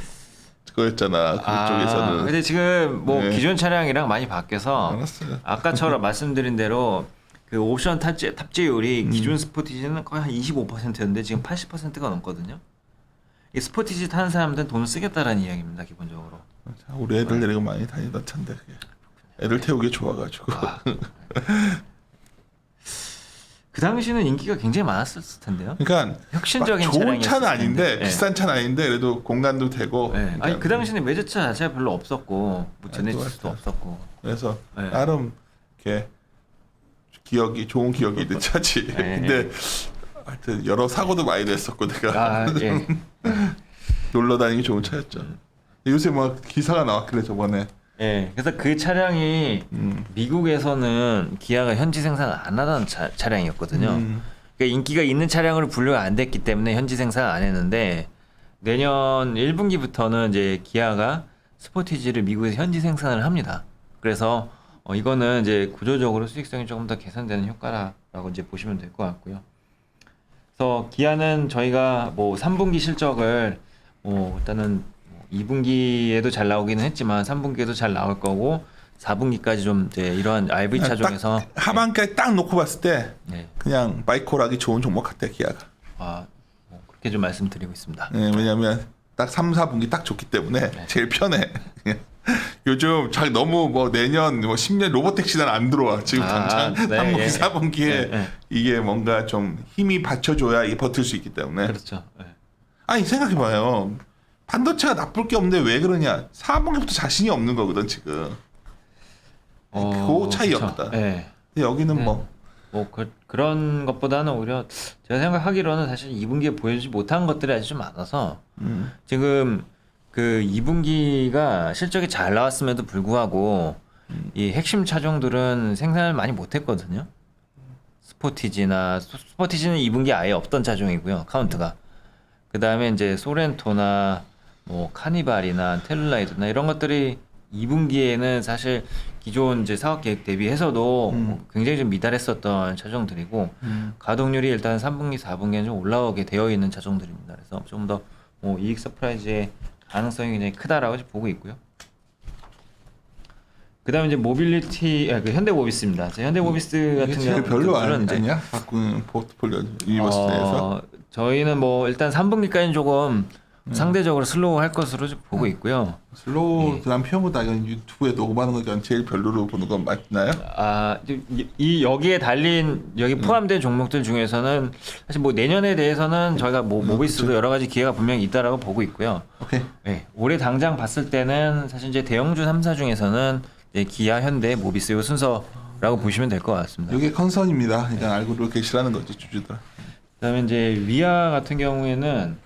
거였잖아. 그쪽에서는. 근데 지금 뭐 네. 기존 차량이랑 많이 바뀌어서 알았어요. 아까처럼 말씀드린 대로 그 옵션 탑재율이 기존 스포티지는 거의 한 25%였는데 지금 80%가 넘거든요. 이 스포티지 타는 사람들은 돈을 쓰겠다라는 이야기입니다, 기본적으로. 우리 애들 데리고 많이 다니던 차인데 그게. 애들 태우기 좋아가지고. 그 당시는 인기가 굉장히 많았을 텐데요. 그러니까 혁신적인 좋은 차는 아닌데 텐데. 비싼 차는 아닌데 그래도 공간도 되고. 네. 그러니까 아니 그 당시는 외제차 자체가 별로 없었고 뭐 제네시스도 맞다. 없었고. 그래서 네. 나름 이렇게 좋은 기억이 있는 차지. 네. 근데 하여튼 여러 사고도 많이 냈었고 내가 예. 놀러 다니기 좋은 차였죠. 요새 막 기사가 나왔길래 저번에. 예. 그래서 그 차량이 미국에서는 기아가 현지 생산을 안 하던 차량이었거든요. 그러니까 인기가 있는 차량으로 분류가 안 됐기 때문에 현지 생산을 안 했는데 내년 1분기부터는 이제 기아가 스포티지를 미국에서 현지 생산을 합니다. 그래서 이거는 이제 구조적으로 수익성이 조금 더 개선되는 효과라고 이제 보시면 될 것 같고요. 그래서 기아는 저희가 뭐 3분기 실적을 일단은 2분기에도 잘 나오기는 했지만 3분기에도 잘 나올 거고 4분기까지 좀 이제 이러한 RV 차종에서 하반기까지 딱 놓고 봤을 때 네. 그냥 바이콜하기 좋은 종목 같아 기아가. 그렇게 좀 말씀드리고 있습니다. 네, 왜냐면 딱 3, 4분기 딱 좋기 때문에 제일 편해. 요즘 너무 뭐 내년 뭐 10년 로보택시는 안 들어와. 지금 당장 3분기, 예. 4분기에 이게 뭔가 좀 힘이 받쳐줘야 이게 버틸 수 있기 때문에. 그렇죠. 네. 아니 생각해봐요. 반도체가 나쁠 게 없는데 왜 그러냐. 4분기부터 자신이 없는 거거든 지금. 그 차이였다. 네. 근데 여기는 그런 것보다는 오히려 제가 생각하기로는 사실 2분기에 보여주지 못한 것들이 아주 좀 많아서 지금 그 2분기가 실적이 잘 나왔음에도 불구하고 이 핵심 차종들은 생산을 많이 못했거든요. 스포티지는 2분기 아예 없던 차종이고요. 카운트가. 그 다음에 이제 소렌토나 뭐 카니발이나 텔룰라이드나 이런 것들이 2분기에는 사실 기존 이제 사업 계획 대비해서도 굉장히 좀 미달했었던 차종들이고 가동률이 일단 3분기, 4분기에는 좀 올라오게 되어 있는 차종들입니다. 그래서 좀 더 이익 서프라이즈의 가능성이 굉장히 크다라고 보고 있고요. 그다음에 이제 모빌리티, 그 현대모비스입니다. 현대모비스 같은 이게 별로 경우는 아니야? 바꾼 포트폴리오 유니버스 내에서. 저희는 뭐 일단 3분기까지는 조금 상대적으로 슬로우할 것으로 좀 보고 있고요. 슬로우라는 표현보다 이건 유튜브에 녹음하는 거니까 제일 별로로 보는 건 맞나요? 이 여기에 달린 여기 포함된 종목들 중에서는 사실 뭐 내년에 대해서는 저희가 뭐 모비스도 여러 가지 기회가 분명히 있다라고 보고 있고요. 오케이. 네, 올해 당장 봤을 때는 사실 이제 대형주 3사 중에서는 이제 기아, 현대, 모비스 요 순서라고 보시면 될 것 같습니다. 이게 컨선입니다. 그러니까 알고 이렇게 싫어하는 거지 주주들. 그다음에 이제 위아 같은 경우에는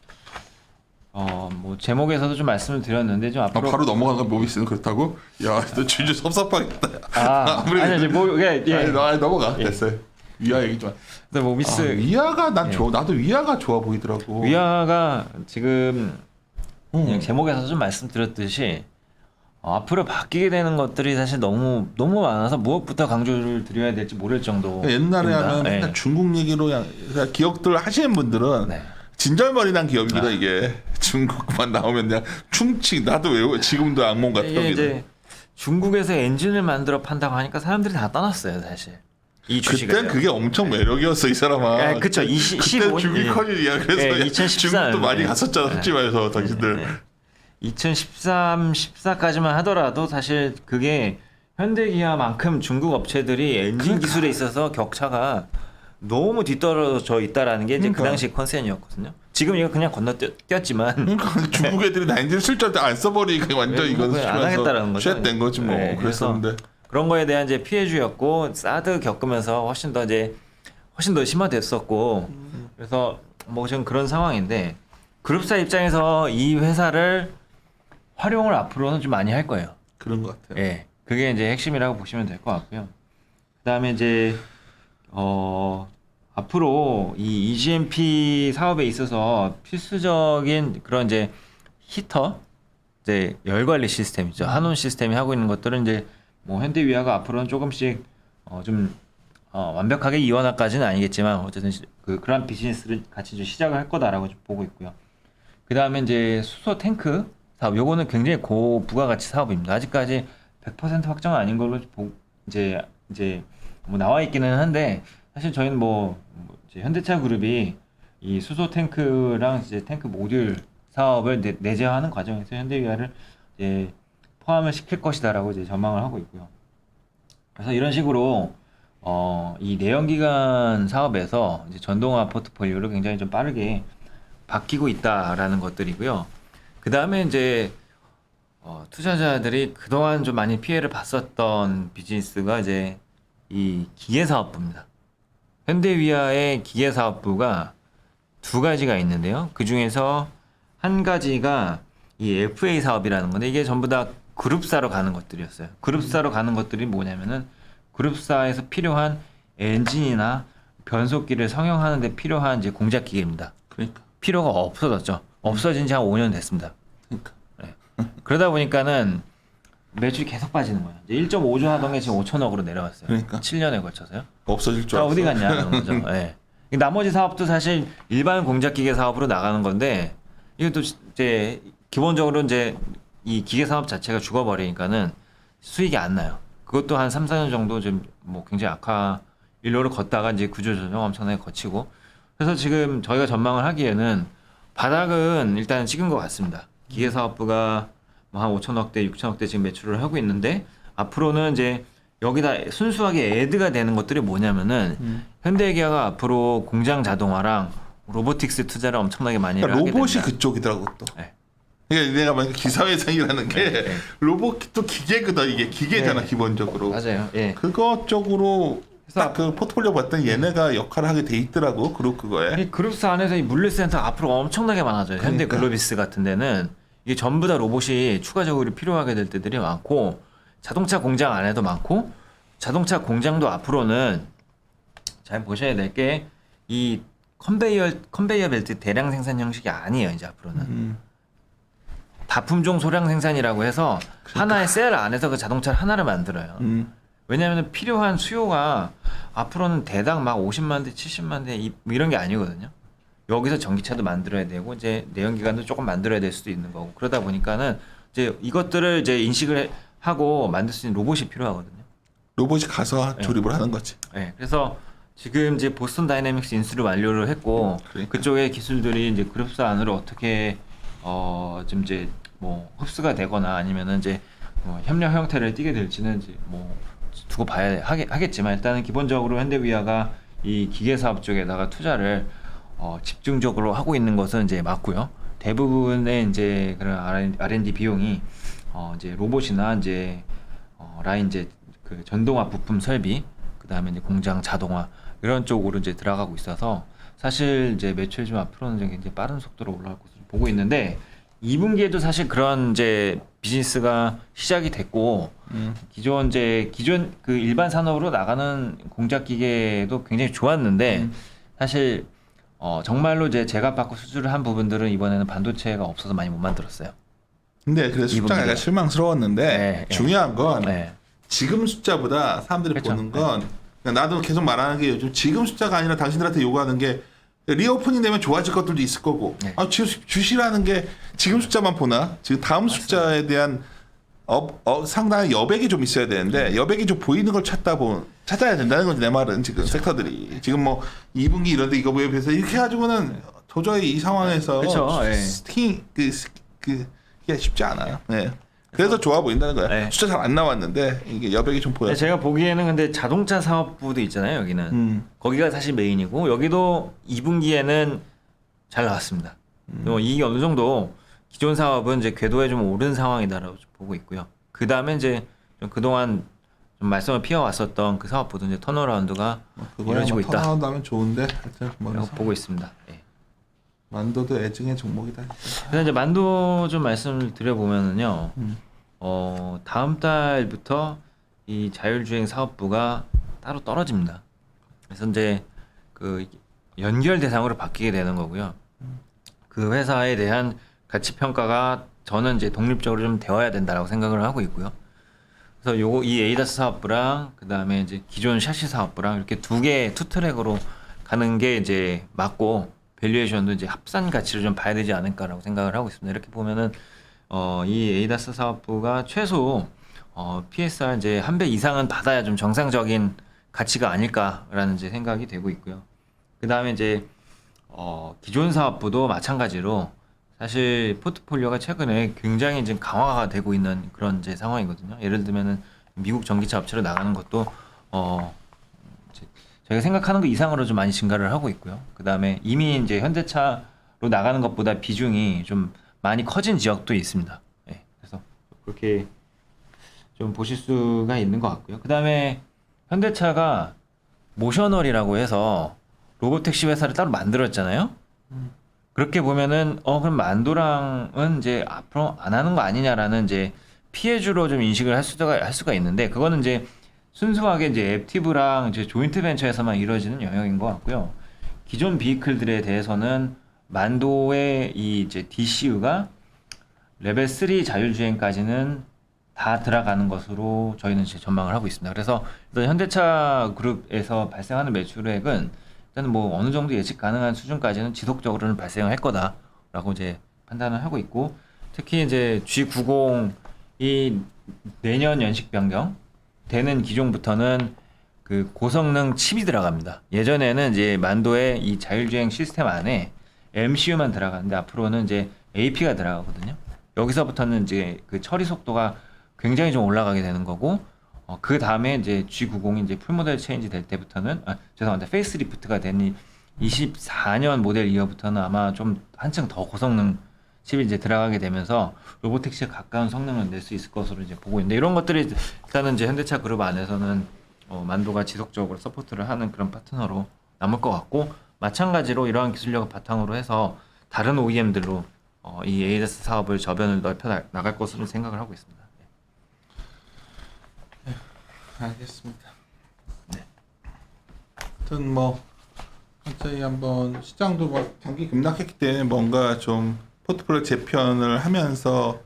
뭐 제목에서도 좀 말씀을 드렸는데 좀 앞으로 바로 넘어가는 건 모비스는 그렇다고? 야, 너 주주 섭섭하겠다. 아니 이제 뭐 아니, 넘어가. 됐어요. 위아 얘기 좀. 근데 모비스 위아가 난 좋아. 나도 위아가 좋아 보이더라고. 위아가 지금 그냥 제목에서 좀 말씀드렸듯이 앞으로 바뀌게 되는 것들이 사실 너무 많아서 무엇부터 강조를 드려야 될지 모를 정도. 옛날에 하면 맨날 중국 얘기로 그냥 기억들 하시는 분들은 진절머리난 기업이다 이게. 중국만 나오면 그냥 충치 나도 외워 지금도 악몽 같아. 이제 중국에서 엔진을 만들어 판다고 하니까 사람들이 다 떠났어요 사실. 이 주식을. 그땐 그게 엄청 매력이었어 이 사람아. 그쵸. 그때 중국 커리야. 그래서 2014, 중국도 많이 갔었잖아 솔직히 말해서 당신들. 2013, 14까지만 하더라도 사실 그게 현대기아만큼 중국 업체들이 엔진 기술에 있어서 격차가 너무 뒤떨어져 있다라는 게 이제 그 당시 컨센이었거든요. 지금 이거 그냥 건너뛰었지만 중국 애들이 나 엔진 쓸 줄 안 써버리니까 완전 이건 안 하겠다라는 거죠. 된 거지 뭐. 그랬었는데 그런 거에 대한 이제 피해주였고 사드 겪으면서 훨씬 더 심화됐었고 그래서 뭐 지금 그런 상황인데 그룹사 입장에서 이 회사를 활용을 앞으로는 좀 많이 할 거예요. 그런 것 같아요. 예, 그게 이제 핵심이라고 보시면 될 것 같고요. 그다음에 이제 앞으로 이 EGMP 사업에 있어서 필수적인 그런 이제 히터, 이제 열 관리 시스템이죠. 한온 시스템이 하고 있는 것들은 이제 뭐 현대위아가 앞으로는 조금씩 좀 완벽하게 이원화까지는 아니겠지만 어쨌든 그런 비즈니스를 같이 좀 시작을 할 거다라고 좀 보고 있고요. 그 다음에 이제 수소 탱크 사업, 요거는 굉장히 고부가가치 사업입니다. 아직까지 100% 확정은 아닌 걸로 이제 뭐 나와 있기는 한데 사실 저희는 이제 현대차 그룹이 이 수소 탱크랑 이제 탱크 모듈 사업을 내재화하는 과정에서 현대위아를 이제 포함을 시킬 것이다라고 이제 전망을 하고 있고요. 그래서 이런 식으로 이 내연기관 사업에서 이제 전동화 포트폴리오를 굉장히 좀 빠르게 바뀌고 있다라는 것들이고요. 그 다음에 이제 투자자들이 그동안 좀 많이 피해를 봤었던 비즈니스가 이제 이 기계사업부입니다. 현대위아의 기계사업부가 두 가지가 있는데요. 그 중에서 한 가지가 이 FA 사업이라는 건데 이게 전부 다 그룹사로 가는 것들이었어요. 그룹사로 가는 것들이 뭐냐면은 그룹사에서 필요한 엔진이나 변속기를 성형하는 데 필요한 이제 공작 기계입니다. 그러니까 필요가 없어졌죠. 없어진 지 한 5년 됐습니다. 그러니까. 네. 그러다 보니까는 매출이 계속 빠지는 거예요. 이제 1.5조 하던 게 지금 5천억으로 내려왔어요. 그러니까. 7년에 걸쳐서요. 없어질 줄 알았어. 어디 갔냐 그런 거죠. 네. 나머지 사업도 사실 일반 공작 기계 사업으로 나가는 건데 이것도 이제 기본적으로 이제 이 기계 사업 자체가 죽어버리니까는 수익이 안 나요. 그것도 한 3, 4년 정도 좀 뭐 굉장히 악화 일로를 걷다가 이제 구조조정 엄청나게 거치고 그래서 지금 저희가 전망을 하기에는 바닥은 일단 찍은 것 같습니다. 기계 사업부가 뭐 한 5천억대, 6천억대 지금 매출을 하고 있는데 앞으로는 이제 여기다 순수하게 애드가 되는 것들이 뭐냐면은 현대기아가 앞으로 공장 자동화랑 로보틱스 투자를 엄청나게 많이 하게 됩니다. 로봇이 그쪽이더라고 또. 네. 그러니까 내가 만약 기사회생이라는 게 로봇도 기계거든 이게 기계잖아 기본적으로. 맞아요. 예. 그거 쪽으로 딱 그 포트폴리오 봤더니 얘네가 역할을 하게 돼 있더라고 그거에. 이 그룹사 안에서 이 물류센터 앞으로 엄청나게 많아져요. 그러니까. 현대 글로비스 같은 데는 이게 전부 다 로봇이 추가적으로 필요하게 될 때들이 많고 자동차 공장 안에도 많고 자동차 공장도 앞으로는 잘 보셔야 될 게 이 컨베이어 벨트 대량 생산 형식이 아니에요. 이제 앞으로는 다품종 소량 생산이라고 해서 하나의 셀 안에서 그 자동차를 하나를 만들어요. 왜냐하면 필요한 수요가 앞으로는 대당 막 50만 대, 70만 대 이런 게 아니거든요. 여기서 전기차도 만들어야 되고 이제 내연기관도 조금 만들어야 될 수도 있는 거고 그러다 보니까는 이제 이것들을 이제 인식을 하고 만들 수 있는 로봇이 필요하거든요. 로봇이 가서 조립을 하는 거지. 네, 그래서 지금 이제 보스턴 다이내믹스 인수를 완료를 했고 그러니까. 그쪽의 기술들이 이제 그룹사 안으로 어떻게 좀 이제 뭐 흡수가 되거나 아니면은 이제 협력 형태를 띠게 될지는 이제 뭐 두고 봐야 하겠지만 일단은 기본적으로 현대위아가 이 기계 사업 쪽에다가 투자를 집중적으로 하고 있는 것은 이제 맞고요. 대부분의 이제 그런 R&D 비용이 이제 로봇이나 이제 라인 이제 그 전동화 부품 설비, 그 다음에 이제 공장 자동화 이런 쪽으로 이제 들어가고 있어서 사실 이제 매출 좀 앞으로는 이제 굉장히 빠른 속도로 올라갈 것으로 보고 있는데 2분기에도 사실 그런 이제 비즈니스가 시작이 됐고 기존 그 일반 산업으로 나가는 공작 기계도 굉장히 좋았는데 사실 정말로 이제 제값받고 수주를 한 부분들은 이번에는 반도체가 없어서 많이 못 만들었어요. 근데 그래서 숫자가 약간 실망스러웠는데 중요한 건 지금 숫자보다 사람들이 그렇죠. 보는 건 그러니까 나도 계속 말하는 게 요즘 지금 숫자가 아니라 당신들한테 요구하는 게 리오프닝 되면 좋아질 것들도 있을 거고 주시라는 게 지금 숫자만 보나 지금 다음 숫자에 대한 상당히 여백이 좀 있어야 되는데 여백이 좀 보이는 걸 찾아야 된다는 거지 내 말은 지금 섹터들이 지금 뭐 2분기 이런데 이거 뭐에 비해서 이렇게 해가지고는 도저히 이 상황에서 그게 쉽지 않아요. 네. 그래서 좋아 보인다는 거야. 숫자 잘 안 나왔는데 이게 여백이 좀 보여. 제가 보기에는 근데 자동차 사업부도 있잖아요. 여기는 거기가 사실 메인이고 여기도 2분기에는 잘 나왔습니다. 이게 어느 정도 기존 사업은 이제 궤도에 좀 오른 상황이다라고 보고 있고요. 그 다음에 이제 좀 그동안 좀 말씀을 피해왔었던 그 사업부도 이제 턴어라운드가 이루어지고 있다. 턴어라운드 하면 좋은데 하여튼 보고 있습니다. 예. 만도도 애증의 종목이다. 그래서 이제 만도 좀 말씀을 드려보면은요. 다음 달부터 이 자율주행 사업부가 따로 떨어집니다. 그래서 이제 그 연결 대상으로 바뀌게 되는 거고요. 그 회사에 대한 가치 평가가 저는 이제 독립적으로 좀 되어야 된다라고 생각을 하고 있고요. 그래서 이 에이다스 사업부랑 그 다음에 이제 기존 샤시 사업부랑 이렇게 투 트랙으로 가는 게 이제 맞고 밸류에이션도 이제 합산 가치를 좀 봐야 되지 않을까라고 생각을 하고 있습니다. 이렇게 보면은 이 에이다스 사업부가 최소 PSR 이제 1배 이상은 받아야 좀 정상적인 가치가 아닐까라는 이제 생각이 되고 있고요. 그 다음에 이제 기존 사업부도 마찬가지로 사실 포트폴리오가 최근에 굉장히 지금 강화가 되고 있는 그런 이제 상황이거든요. 예를 들면은 미국 전기차 업체로 나가는 것도 저희가 생각하는 것 이상으로 좀 많이 증가를 하고 있고요. 그 다음에 이미 이제 현대차로 나가는 것보다 비중이 좀 많이 커진 지역도 있습니다. 네, 그래서 그렇게 좀 보실 수가 있는 것 같고요. 그 다음에 현대차가 모셔널이라고 해서 로보택시 회사를 따로 만들었잖아요. 그렇게 보면은 그럼 만도랑은 이제 앞으로 안 하는 거 아니냐라는 이제 피해주로 좀 인식을 할 수가 있는데 그거는 이제 순수하게 이제 앱티브랑 이제 조인트 벤처에서만 이루어지는 영역인 것 같고요. 기존 비이클들에 대해서는 만도의 이 이제 DCU가 레벨 3 자율주행까지는 다 들어가는 것으로 저희는 이제 전망을 하고 있습니다. 그래서 일단 현대차 그룹에서 발생하는 매출액은 일단 뭐 어느 정도 예측 가능한 수준까지는 지속적으로는 발생을 할 거다라고 이제 판단을 하고 있고 특히 이제 G90이 내년 연식 변경 되는 기종부터는 그 고성능 칩이 들어갑니다. 예전에는 이제 만도의 이 자율주행 시스템 안에 MCU만 들어가는데 앞으로는 이제 AP가 들어가거든요. 여기서부터는 이제 그 처리 속도가 굉장히 좀 올라가게 되는 거고, 그 다음에 이제 G90이 이제 풀모델 체인지 될 때부터는, 죄송합니다. 페이스리프트가 된 24년 모델 이어부터는 아마 좀 한층 더 고성능 칩이 이제 들어가게 되면서 로보택시에 가까운 성능을 낼 수 있을 것으로 이제 보고 있는데 이런 것들이 일단은 이제 현대차 그룹 안에서는 만도가 지속적으로 서포트를 하는 그런 파트너로 남을 것 같고 마찬가지로 이러한 기술력을 바탕으로 해서 다른 OEM들로 이 ADAS 사업을 저변을 넓혀 나갈 것으로 생각을 하고 있습니다. 네. 알겠습니다. 네. 하여튼 뭐 갑자기 한번 시장도 뭐 단기 급락했기 때문에 뭔가 좀 포트폴리오 재편을 하면서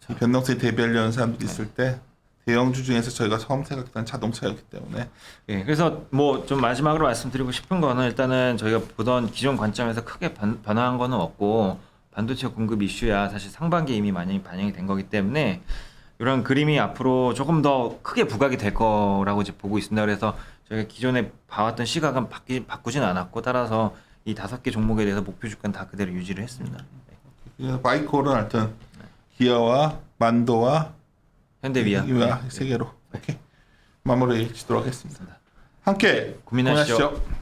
이 변동성에 대비하려는 사람들이 있을 때 대형주 중에서 저희가 처음 생각했던 자동차였기 때문에 예, 그래서 뭐 좀 마지막으로 말씀드리고 싶은 거는 일단은 저희가 보던 기존 관점에서 크게 변화한 거는 없고 반도체 공급 이슈야 사실 상반기에 이미 많이 반영이 된 거기 때문에 이런 그림이 앞으로 조금 더 크게 부각이 될 거라고 이제 보고 있습니다. 그래서 저희가 기존에 봐왔던 시각은 바꾸진 않았고 따라서 이 5개 종목에 대해서 목표 주가는 다 그대로 유지를 했습니다. 그래서 바이콜은 하여튼 기아와 만도와 현대위아 세 개로 오케이 마무리 짓도록 하겠습니다. 함께 고민하시죠. 고민하시죠.